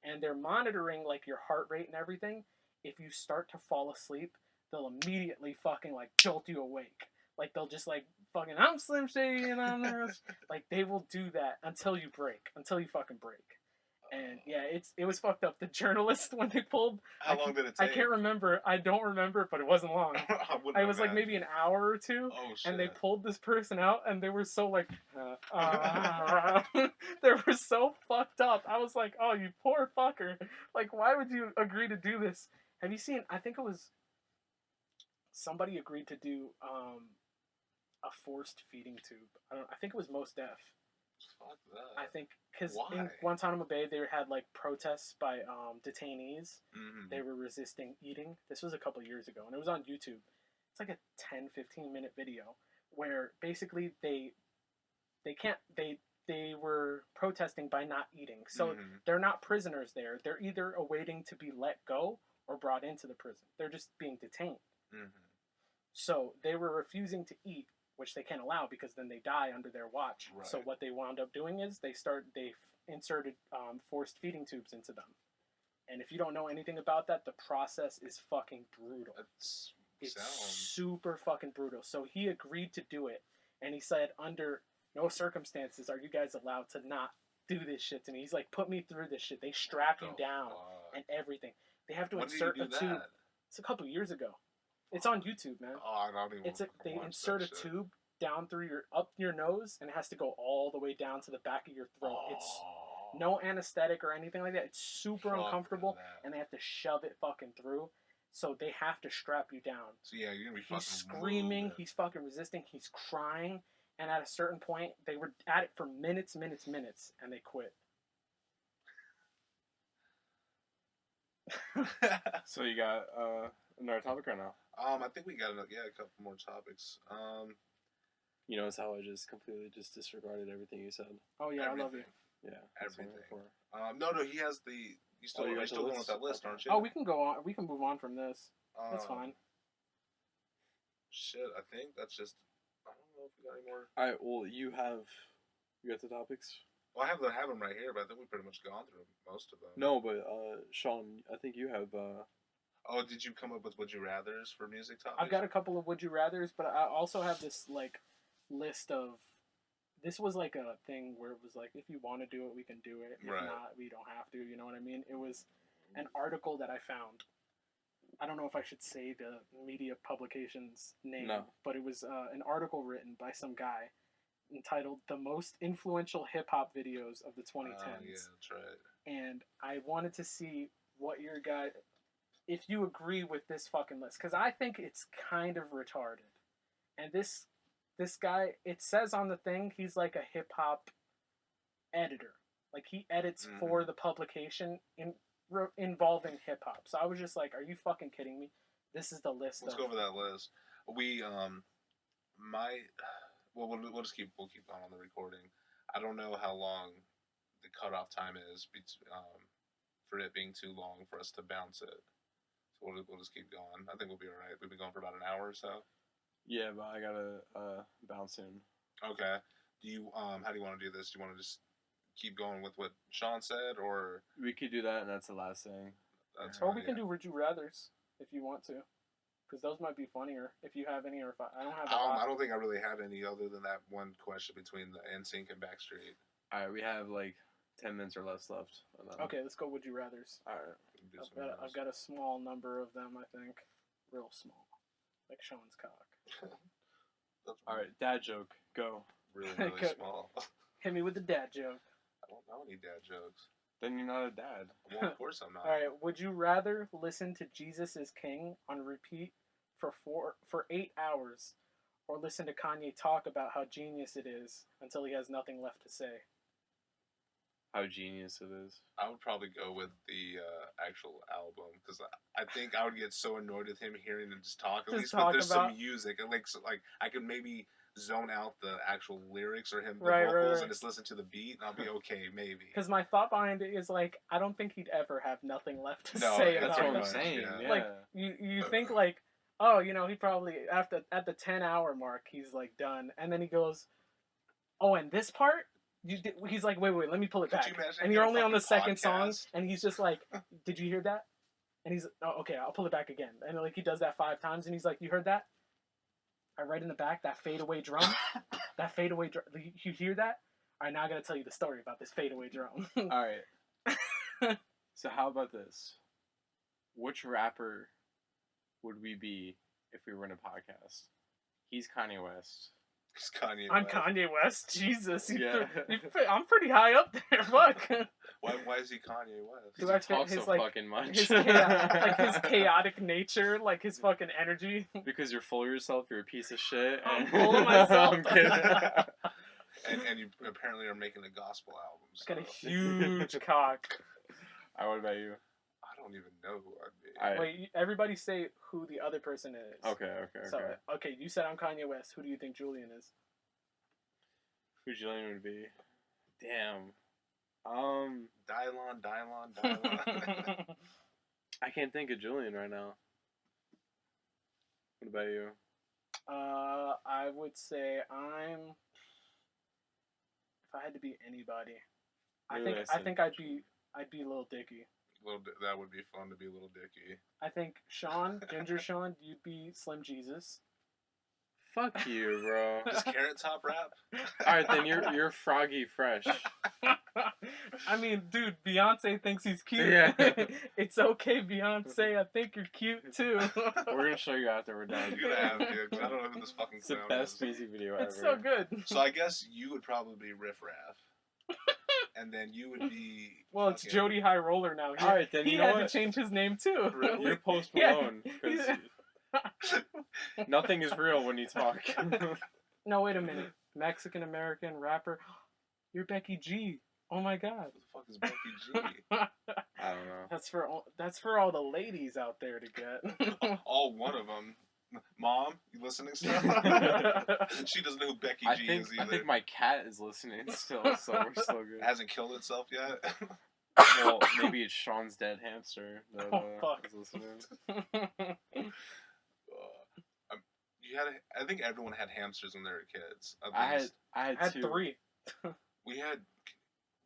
and they're monitoring like your heart rate and everything. If you start to fall asleep, they'll immediately fucking like jolt you awake. Like they'll just like fucking I'm Slim Shady and I'm there. Like they will do that until you fucking break. And yeah, it was fucked up. The journalist, when they pulled... How long did it take? I can't remember. I don't remember, but it wasn't long. It was like maybe an hour or two. Oh, shit. And they pulled this person out, and they were so like... they were so fucked up. I was like, oh, you poor fucker. Like, why would you agree to do this? Have you seen... I think it was... Somebody agreed to do a forced feeding tube. I think it was Mos Def. Fuck that. I think because in Guantanamo Bay they had like protests by detainees. Mm-hmm. They were resisting eating. This was a couple years ago, and it was on YouTube. It's like a 10-15 minute video where basically they were protesting by not eating. So they're not prisoners there. They're either awaiting to be let go or brought into the prison. They're just being detained. Mm-hmm. So they were refusing to eat, which they can't allow because then they die under their watch. Right. So what they wound up doing is they inserted forced feeding tubes into them. And if you don't know anything about that, the process is fucking brutal. It's super fucking brutal. So he agreed to do it. And he said, under no circumstances are you guys allowed to not do this shit to me. He's like, put me through this shit. They strap you down and everything. They have to insert a tube. It's a couple years ago. It's on YouTube, man. Oh, I don't even They insert a tube down through up your nose, and it has to go all the way down to the back of your throat. It's no anesthetic or anything like that. It's super uncomfortable, and they have to shove it fucking through. So they have to strap you down. So yeah, you're gonna be fucking. He's screaming. He's fucking resisting. He's crying. And at a certain point, they were at it for minutes, and they quit. So you got another topic right now? I think we got a couple more topics. You notice how I just completely just disregarded everything you said? Oh yeah, I love you. Yeah, everything. No, he has the. You still, you're still going with that list, aren't you? Oh, we can go on. We can move on from this. That's fine. Shit, I think that's just. I don't know if we got any more. All right. Well, you got the topics. Well, I have them right here, but I think we've pretty much gone through most of them. No, but Sean, I think you have. Oh, did you come up with Would You Rathers for music topics? I've got a couple of Would You Rathers, but I also have this like list of. This was like a thing where it was like, if you want to do it, we can do it. If not, we don't have to. You know what I mean? It was an article that I found. I don't know if I should say the media publication's name, but it was an article written by some guy entitled "The Most Influential Hip Hop Videos of the 2010s." Yeah, that's right. And I wanted to see what your guy, if you agree with this fucking list, because I think it's kind of retarded. And this guy, it says on the thing, he's like a hip hop editor. Like he edits for the publication involving hip hop. So I was just like, are you fucking kidding me? This is the list. Let's go over that list. We'll just keep going on the recording. I don't know how long the cutoff time is for it being too long for us to bounce it. So we'll just keep going. I think we'll be all right. We've been going for about an hour or so. Yeah, but I gotta bounce in. Okay. Do you how do you want to do this? Do you want to just keep going with what Sean said, or we could do that, and that's the last thing. Or we can do Would You Rathers if you want to, because those might be funnier if you have any, or if I don't have. I don't think I really had any other than that one question between the NSYNC and Backstreet. All right, we have like 10 minutes or less left. Okay, let's go Would You Rathers. All right, I've got a small number of them. I think real small, like Sean's cock. All right, dad joke. Go. Really small. Hit me with the dad joke. I don't know any dad jokes. Then you're not a dad. Well, of course I'm not. All right. Would you rather listen to Jesus is King on repeat for 8 hours, or listen to Kanye talk about how genius it is until he has nothing left to say? How genius it is. I would probably go with the actual album, because I think I would get so annoyed with him hearing him just talk. At least there's some music, and like I could maybe zone out the actual lyrics or the vocals and just listen to the beat, and I'll be okay, maybe. Because my thought behind it is like, I don't think he'd ever have nothing left to say about it. That's what I'm saying. Yeah. Like you think like, oh, he probably at the 10-hour mark he's like done, and then he goes, oh, and this part. He's like, wait, let me pull it back. And you're only on the second song, and he's just like, did you hear that? And he's, oh, okay, I'll pull it back again. And like he does that 5 times, and he's like, you heard that? I right in the back, that fadeaway drum. That fadeaway drum. You hear that? All right, now I got to tell you the story about this fadeaway drum. All right. So how about this? Which rapper would we be if we were in a podcast? He's Kanye West. I'm Kanye West. Jesus. I'm pretty high up there. Fuck. Why is he Kanye West? Because he talks so fucking much. His chaotic nature, like his fucking energy. Because you're full of yourself, you're a piece of shit. I'm full of myself. I'm kidding. and you apparently are making a gospel album. So. Got a huge cock. What about you? I don't even know who I'd be. Wait, everybody say who the other person is. Okay. So, okay, you said I'm Kanye West. Who do you think Julian is? Who Julian would be? Damn. Dylon. I can't think of Julian right now. What about you? I would say I'm. If I had to be anybody, really, I think I'd be Lil Dicky. That would be fun to be Lil Dicky. I think Ginger Sean, you'd be Slim Jesus. Fuck you, bro. Does Carrot Top rap? Alright, then you're Froggy Fresh. I mean, dude, Beyonce thinks he's cute. Yeah. It's okay, Beyonce. I think you're cute too. We're gonna show you after we're done. You're gonna have to, because I don't know who this fucking clown is. It's the best music video ever. It's so good. So I guess you would probably be Riff Raff. And then you would be... Well, it's Jody High Roller now. Alright, then you know what? He had to change his name too. Really? You're Post Malone. Nothing is real when you talk. No, wait a minute. Mexican-American rapper. You're Becky G. Oh my god. What the fuck is Becky G? I don't know. That's for all the ladies out there to get. All one of them. Mom, you listening still? She doesn't know who Becky G is either. I think my cat is listening still, so we're still good. It hasn't killed itself yet? Well, maybe it's Sean's dead hamster that is listening. I think everyone had hamsters when they were kids. I had two. 3. We had...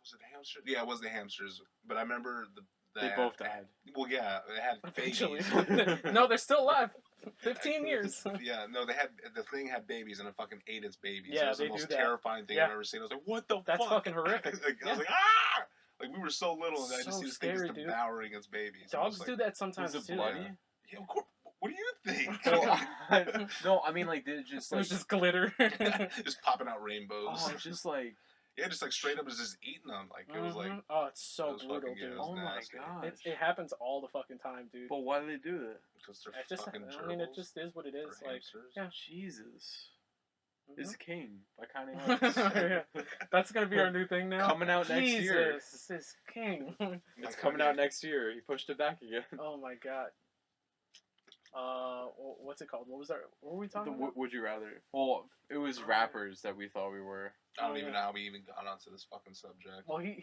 Was it hamsters? Yeah, it was the hamsters. But I remember they both died. Well, yeah, they had Eventually. babies. No, they're still alive. 15 years. Yeah, no, the thing had babies and it fucking ate its babies. Yeah, it was the most terrifying thing I've ever seen. I was like, what the fuck? That's fucking horrific. I was like, ah! Like, we were so little and I just see this thing just devouring its babies. Dogs do that sometimes too. Bloody? Yeah, of course. What do you think? No, I mean, like, they just, like... It was just glitter. Just popping out rainbows. Oh, it's just, like... Yeah, just like straight up was just eating them. Like it was like, oh, it's so brutal, dude. Oh my god, it happens all the fucking time, dude. But why do they do that? Because they're fucking gerbils. I mean, it just is what it is. Like, yeah, Jesus, is king by Kanye West. Yeah. That's gonna be our new thing now. Coming out next year. Jesus is king. It's coming out next year. He pushed it back again. Oh my god. What's it called? What were we talking about? Would you rather? Well, it was rappers that we thought we were. I don't even know how we even got onto this fucking subject. Well, he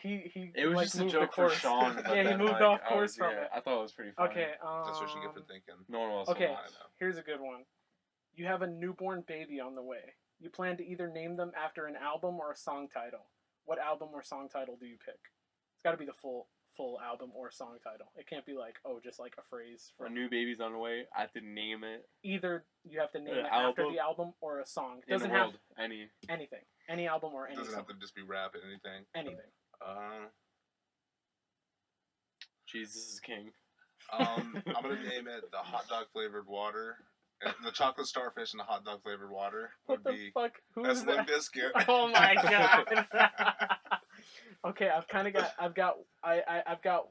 it was like, just a joke for Sean. Yeah, he moved off course from it. I thought it was pretty funny. Okay, that's what you get for thinking. No one else. Okay, here's a good one. You have a newborn baby on the way. You plan to either name them after an album or a song title. What album or song title do you pick? It's got to be the full album or song title. It can't be like, just like a phrase. A new baby's on the way. I have to name it. Either you have to name it after the album or a song. It doesn't have anything. Any album or any Doesn't song. have to just be rap and anything. Anything. Jesus is king. I'm gonna name it the hot dog flavored water. And the chocolate starfish and the hot dog flavored water would be. What the fuck? Who that's is that? Limp Bizkit. Oh my god. Okay, I've got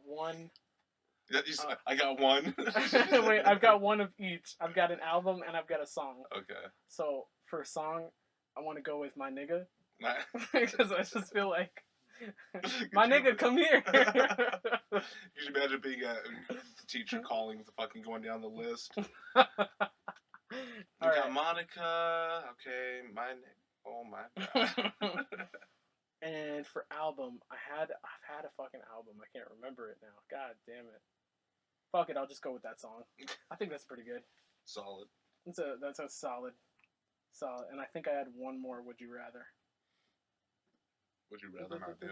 one. I got one. Wait, I've got one of each. I've got an album and I've got a song. Okay. So for a song, I want to go with My Nigga. Because I just feel like, my nigga, come here. You should imagine being a teacher calling, fucking going down the list. You got Monica. Okay, my nigga. Oh my god. And for album, I've had a fucking album. I can't remember it now. God damn it. Fuck it, I'll just go with that song. I think that's pretty good. Solid. That's a solid. And I think I had one more. Would you rather? Would you rather not do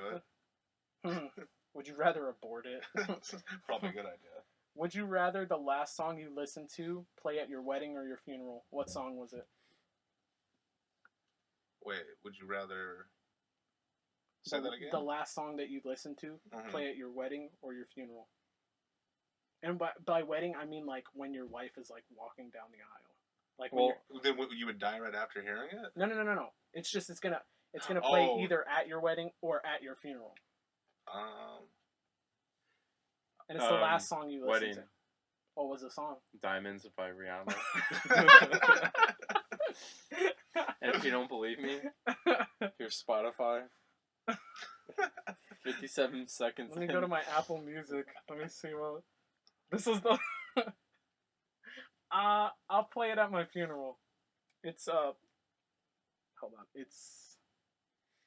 it? Would you rather abort it? Probably a good idea. Would you rather the last song you listened to play at your wedding or your funeral? What song was it? Wait, would you rather... Say that again? The last song that you listened to play at your wedding or your funeral. And by wedding, I mean like when your wife is like walking down the aisle. Like then you would die right after hearing it? No. It's just it's gonna play either at your wedding or at your funeral. And it's the last song you listened to. What was the song? Diamonds by Rihanna. And if you don't believe me, here's Spotify. 57 seconds. Let me go to my Apple Music. Let me see what. This is the. I'll play it at my funeral. It's hold on. It's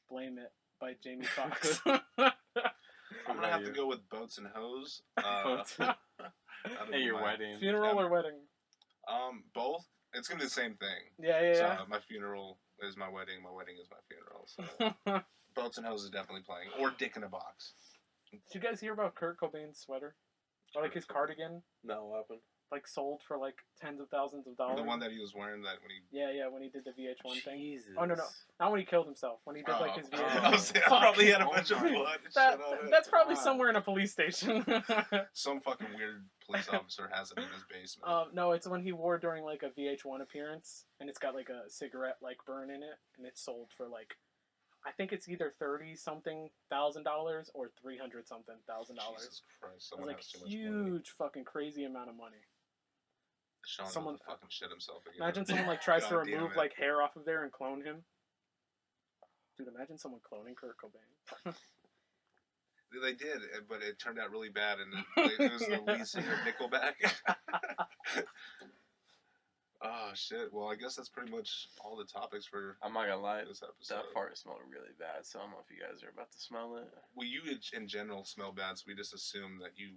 "Blame It" by Jamie Foxx. I'm gonna have to go with Boats and Hoes. At your wedding. Funeral or wedding? Both. It's gonna be the same thing. Yeah. So my funeral is my wedding. My wedding is my funeral. So Boats and Hoes is definitely playing. Or Dick in a Box. Did you guys hear about Kurt Cobain's sweater? Or like his cardigan? No, what happened? Like sold for like tens of thousands of dollars. The one that he was wearing that when he... Yeah, when he did the VH1 thing. Jesus. Oh, no. Not when he killed himself. When he did like his VH1. I probably had a bunch of blood. That's probably somewhere in a police station. Some fucking weird police officer has it in his basement. No, it's when he wore during like a VH1 appearance, and it's got like a cigarette like burn in it, and it's sold for like, I think it's either $30-something thousand or $300-something thousand. Jesus Christ! It's like huge, fucking crazy amount of money. Someone fucking shit himself again. Imagine someone like tries to remove like hair off of there and clone him. Dude, imagine someone cloning Kurt Cobain. They did, but it turned out really bad, and it was the lead singer of Nickelback. Oh shit! Well, I guess that's pretty much all the topics for. I'm not gonna lie, this episode. that fart smelled really bad. So I don't know if you guys are about to smell it. Well, you in general smell bad, so we just assume that you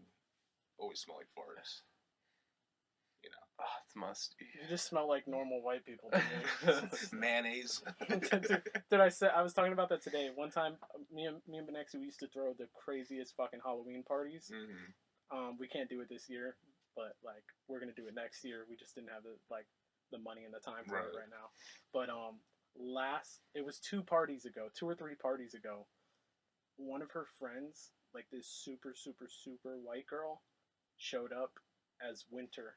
always smell like farts. You know. Oh, it's musty. You just smell like normal white people to me. Mayonnaise. Did I say I was talking about that today? One time, me and Benexi, we used to throw the craziest fucking Halloween parties. Mm-hmm. We can't do it this year, but like we're gonna do it next year. We just didn't have the money and the time for it right now. But it was 2 or 3 parties ago. One of her friends, like this super super super white girl, showed up as Winter.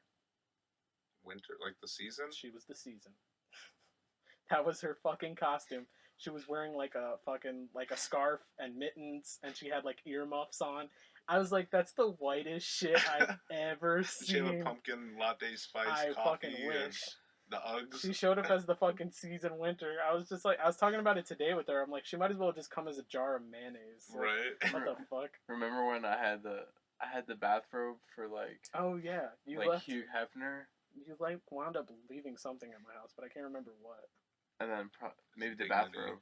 Winter, like the season? She was the season. That was her fucking costume. She was wearing like a scarf and mittens, and she had like earmuffs on. I was like, that's the whitest shit I've ever seen. She had a pumpkin latte spice coffee fucking wish. The Uggs. She showed up as the fucking season Winter. I was talking about it today with her. I'm like, she might as well just come as a jar of mayonnaise. Like, right. What the fuck? Remember when I had the bathrobe for like? Oh yeah, you like left. Hugh Hefner. You like wound up leaving something at my house, but I can't remember what. And then maybe the bathrobe.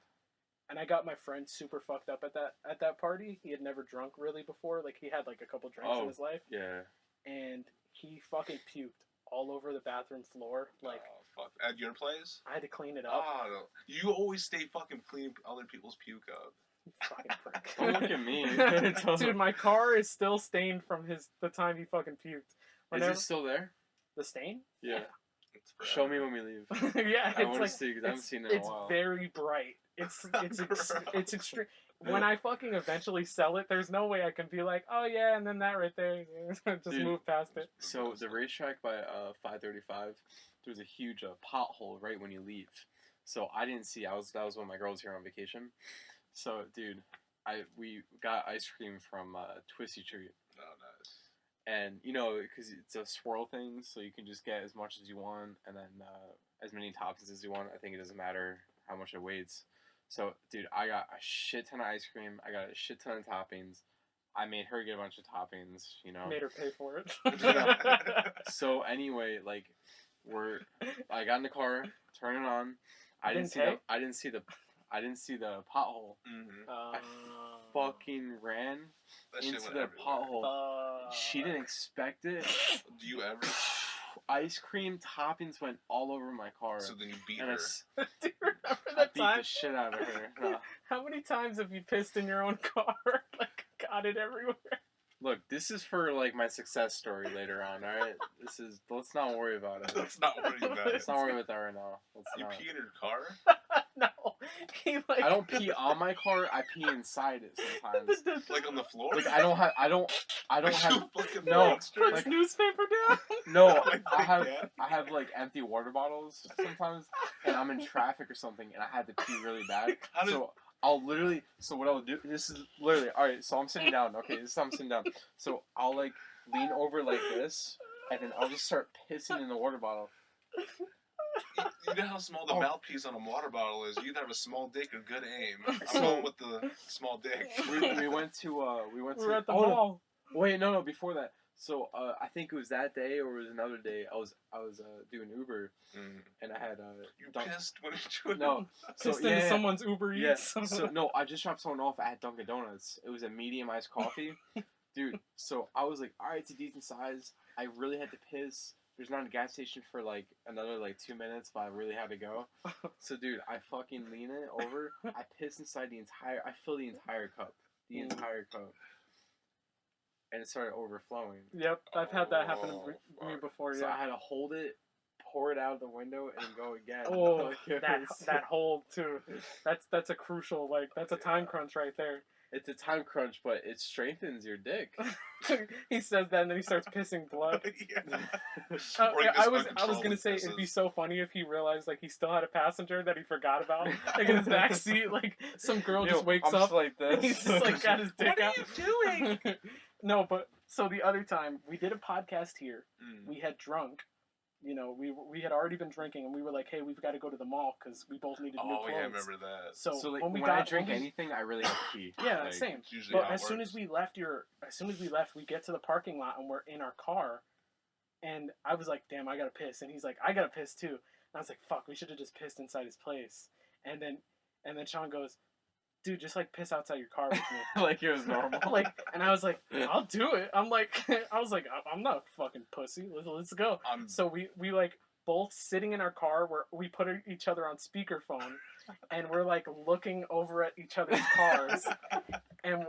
And I got my friend super fucked up at that party. He had never drunk really before. Like, he had like a couple drinks in his life. Yeah. And he fucking puked all over the bathroom floor. Like, oh, fuck. At your place? I had to clean it up. Oh, you always stay fucking cleaning other people's puke up. You fucking prick. Don't look at me. Dude, my car is still stained from the time he fucking puked. Is it still there? The stain? Yeah. Show me when we leave. Yeah, I want to see because I haven't seen it in a while. It's very bright. It's extreme. When I fucking eventually sell it, there's no way I can be like, oh yeah, and then that right there, just Dude, move past it. So the racetrack by 535, there's a huge pothole right when you leave. So I didn't see. That was when my girl was here on vacation. So dude, we got ice cream from Twisty Treat. Oh, nice. And, you know, because it's a swirl thing, so you can just get as much as you want, and then as many toppings as you want. I think it doesn't matter how much it weighs. So, dude, I got a shit ton of ice cream. I got a shit ton of toppings. I made her get a bunch of toppings, you know. Made her pay for it. So, anyway, like, I got in the car, turn it on. I didn't see the pothole. Mm-hmm. I fucking ran into the pothole. She didn't expect it. Do you ever? ice cream toppings went all over my car. So then you beat and her. Do you remember I that beat time? the shit out of her. No. How many times have you pissed in your own car? Like, got it everywhere. Look, this is for like my success story later on. All right, let's not worry about it. Let's not worry about it. Let's not worry about that right now. You pee in your car? No, he like. I don't pee on my car. I pee inside it sometimes. Like on the floor? Like I don't have. No, Puts like, newspaper down. No, I have like empty water bottles sometimes, and I'm in traffic or something, and I had to pee really bad. So I'll literally. So what I'll do. This is literally all right. So I'm sitting down. Okay, this is how I'm sitting down. So I'll like lean over like this, and then I'll just start pissing in the water bottle. You know how small the mouthpiece on a water bottle is. You either have a small dick or good aim. I'm going with the small dick. We went to. We were at the mall. Wait, no. Before that. So I think it was that day or it was another day. I was doing Uber, and I had You pissed when you no. So pissed into someone's Uber Eats. Yeah. So no, I just dropped someone off at Dunkin' Donuts. It was a medium iced coffee, dude. So I was like, all right, it's a decent size. I really had to piss. There's not a gas station for like another like 2 minutes, but I really had to go. So dude, I fucking lean it over. I piss inside I fill the entire cup. The entire cup. And it started overflowing. Yep, I've had that happen to me before. So I had to hold it, pour it out of the window, and go again. Oh, that hold too. That's a crucial that's a time crunch right there. It's a time crunch, but it strengthens your dick. He says that, and then he starts pissing blood. I was gonna say it'd be so funny if he realized like he still had a passenger that he forgot about, like in his back seat. Like some girl just wakes up, like this. And he's just like got his dick out. What are you doing? No, but so the other time we did a podcast here, we had drunk. You know, we had already been drinking, and we were like, "Hey, we've got to go to the mall because we both needed new clothes." Oh yeah, I remember that. So like, when I drink anything, I really have to pee. Yeah, same. But as soon as we left, we get to the parking lot and we're in our car. And I was like, damn, I gotta piss. And he's like, I gotta piss too. And I was like, fuck, we should have just pissed inside his place. And then Sean goes, dude, just like piss outside your car with me. Like it was normal. Like, and I was like, I'll do it. I'm like, I'm not a fucking pussy. Let's go. So we like both sitting in our car where we put each other on speakerphone, and we're like looking over at each other's cars, and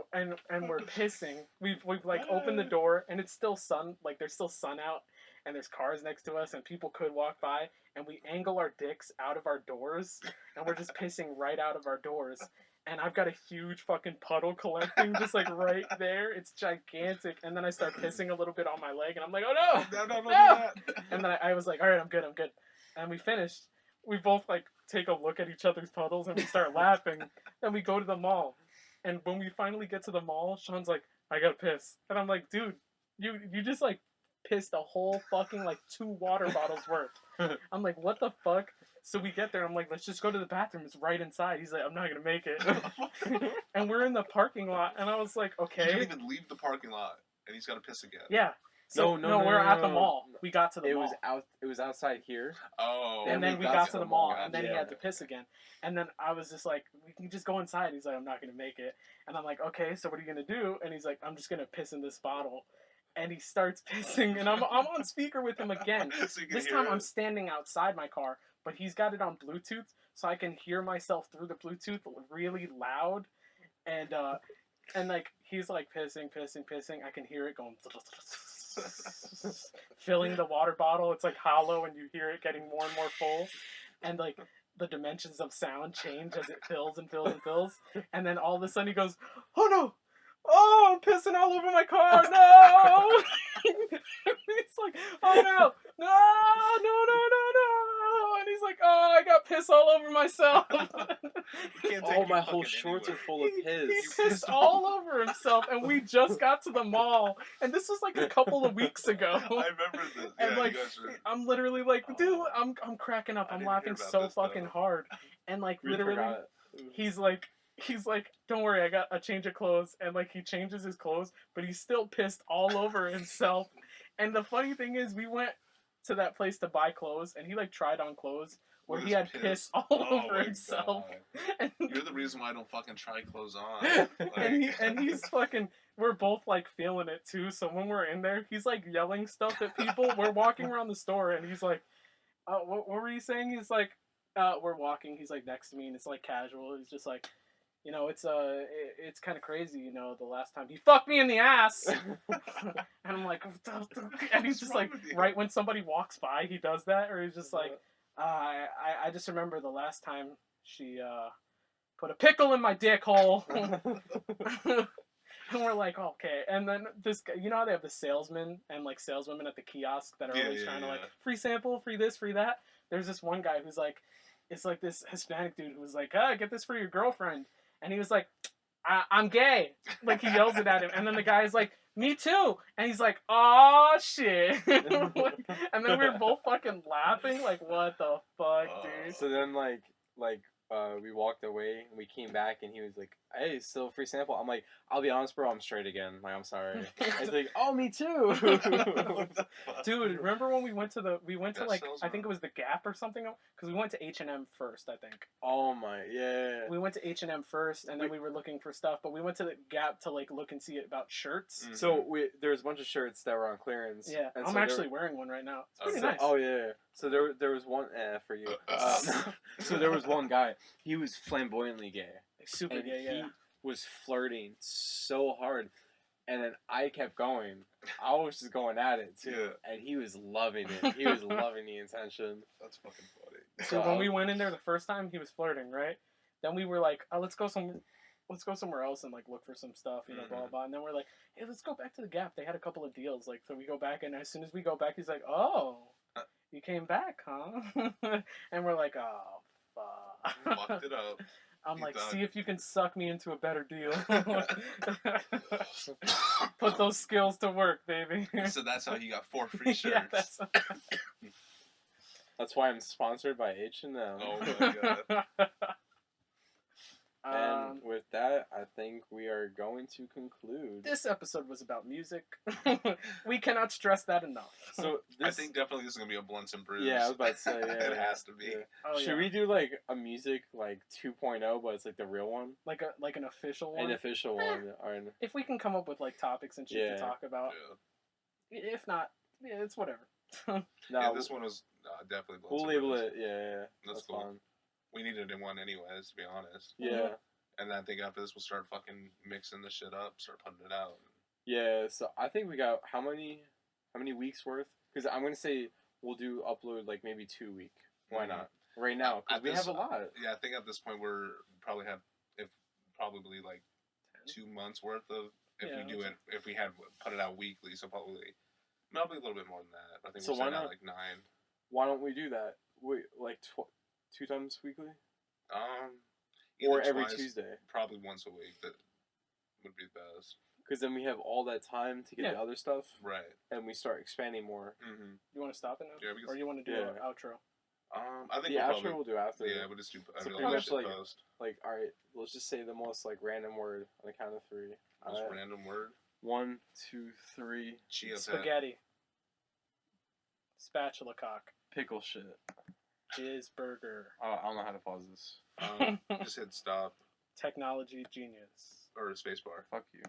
we're pissing. We've like opened the door, and it's still sun. Like there's still sun out, and there's cars next to us, and people could walk by, and we angle our dicks out of our doors, and we're just pissing right out of our doors. And I've got a huge fucking puddle collecting just like right there. It's gigantic. And then I start pissing a little bit on my leg, and I'm like, oh no! And then I was like, all right, I'm good. And we finished. We both like take a look at each other's puddles, and we start laughing. Then we go to the mall. And when we finally get to the mall, Sean's like, I gotta piss. And I'm like, dude, you just like pissed a whole fucking like 2 water bottles worth. I'm like, what the fuck? So we get there, I'm like, let's just go to the bathroom. It's right inside. He's like, I'm not going to make it. And we're in the parking lot, and I was like, okay. He didn't even leave the parking lot, and he's got to piss again. Yeah. So, no, we're at the mall. We got to the mall. It was outside here. Oh. And then we got to the mall, and then he had to piss again. And then I was just like, we can just go inside. He's like, I'm not going to make it. And I'm like, okay, so what are you going to do? And he's like, I'm just going to piss in this bottle. And he starts pissing, and I'm on speaker with him again. So this time I'm standing outside my car, but he's got it on Bluetooth, so I can hear myself through the Bluetooth really loud. And like he's like pissing. I can hear it going, filling the water bottle. It's like hollow, and you hear it getting more and more full. And like the dimensions of sound change as it fills and fills and fills. And then all of a sudden he goes, oh no! Oh, I'm pissing all over my car. No! He's like, oh no! No! And he's like, oh, I got piss all over myself. Oh, my whole shorts are full of piss. He pissed all over himself, and we just got to the mall. And this was like a couple of weeks ago. I remember this. And like, I'm literally like, dude, I'm cracking up. I'm laughing so fucking hard. And like, literally, he's like, don't worry, I got a change of clothes. And like, he changes his clothes, but he's still pissed all over himself. And the funny thing is, we went to that place to buy clothes, and he like tried on clothes where he had piss all over himself. And you're the reason why I don't fucking try clothes on. Like... and he's fucking, we're both like feeling it too. So when we're in there, he's like yelling stuff at people. We're walking around the store, and he's like, what were you saying? He's like, we're walking, he's like next to me, and it's like casual. He's just like, you know, it's kind of crazy, you know, the last time he fucked me in the ass. And I'm like, and he's just like, right when somebody walks by, he does that, or he's just like, I just remember the last time she put a pickle in my dick hole. And we're like, okay. And then this guy, you know how they have the salesmen and like saleswomen at the kiosk that are always trying to like, free sample, free this, free that. There's this one guy who's like, it's like this Hispanic dude who was like, get this for your girlfriend. And he was like, I'm gay. Like, he yells it at him. And then the guy's like, me too. And he's like, oh shit. And then we were both fucking laughing. Like, what the fuck, dude? So then, we walked away, and we came back, and he was like, hey, still free sample? I'm like, I'll be honest, bro, I'm straight again. Like, I'm sorry. He's like, oh, me too. Dude, remember when we went to like, I think it was the Gap or something? Because we went to H&M first, I think. Oh my, yeah. We went to H&M first, and then we were looking for stuff, but we went to the Gap to like look and see about shirts. Mm-hmm. So there was a bunch of shirts that were on clearance. Yeah, and I'm actually wearing one right now. It's pretty nice. Oh yeah. So there was one for you. So there was one guy. He was flamboyantly gay. Super gay, yeah. He was flirting so hard. And then I kept going. I was just going at it, too. Yeah. And he was loving it. He was loving the attention. That's fucking funny. So when we went in there the first time, he was flirting, right? Then we were like, let's go somewhere else and like look for some stuff, you know, blah, blah. And then we're like, hey, let's go back to the Gap. They had a couple of deals. Like, so we go back, and as soon as we go back, he's like, oh, you came back, huh? And we're like, oh, fuck. Fucked it up. I'm like, see if you can suck me into a better deal. Put those skills to work, baby. So that's how you got 4 free shirts. Yeah, that's why I'm sponsored by H&M. Oh my god. And with that, I think we are going to conclude. This episode was about music. We cannot stress that enough. So I think definitely this is gonna be a Blunts and Brews. Yeah, I was about to say, yeah. It has to be. Yeah. Oh, Should we do like a music like 2.0, but it's like the real one? like an official one? An official one. If we can come up with like topics and shit to talk about. Yeah. If not, yeah, it's whatever. No, this one was definitely Blunts we'll and label Brews. it. Yeah, That's cool. fine. We needed one anyways, to be honest. Yeah. And I think after this, we'll start fucking mixing the shit up, start putting it out. Yeah, so I think we got how many weeks worth? Because I'm gonna say we'll do upload like maybe 2 week. Why not? Right now, because we have a lot. Yeah, I think at this point we're probably have probably like 2 months worth of if we had put it out weekly, so probably a little bit more than that. I think So we're at like 9. Why don't we do that? Wait, like 2 times weekly? Either Or every twice, Tuesday? Probably once a week. That would be best. Because then we have all that time to get the other stuff. Right. And we start expanding more. Mm-hmm. You want to stop it now? Yeah, because, or you want to do an outro? The I think outro we'll do after. Yeah, we'll just do. So I pretty much post. like, all right, let's just say the most like random word on the count of 3. Most random word. 1, 2, 3. Chia Spaghetti. Spatula cock. Pickle shit. Jizz burger. I don't know how to pause this. Just hit stop. Technology genius. Or spacebar. Fuck you.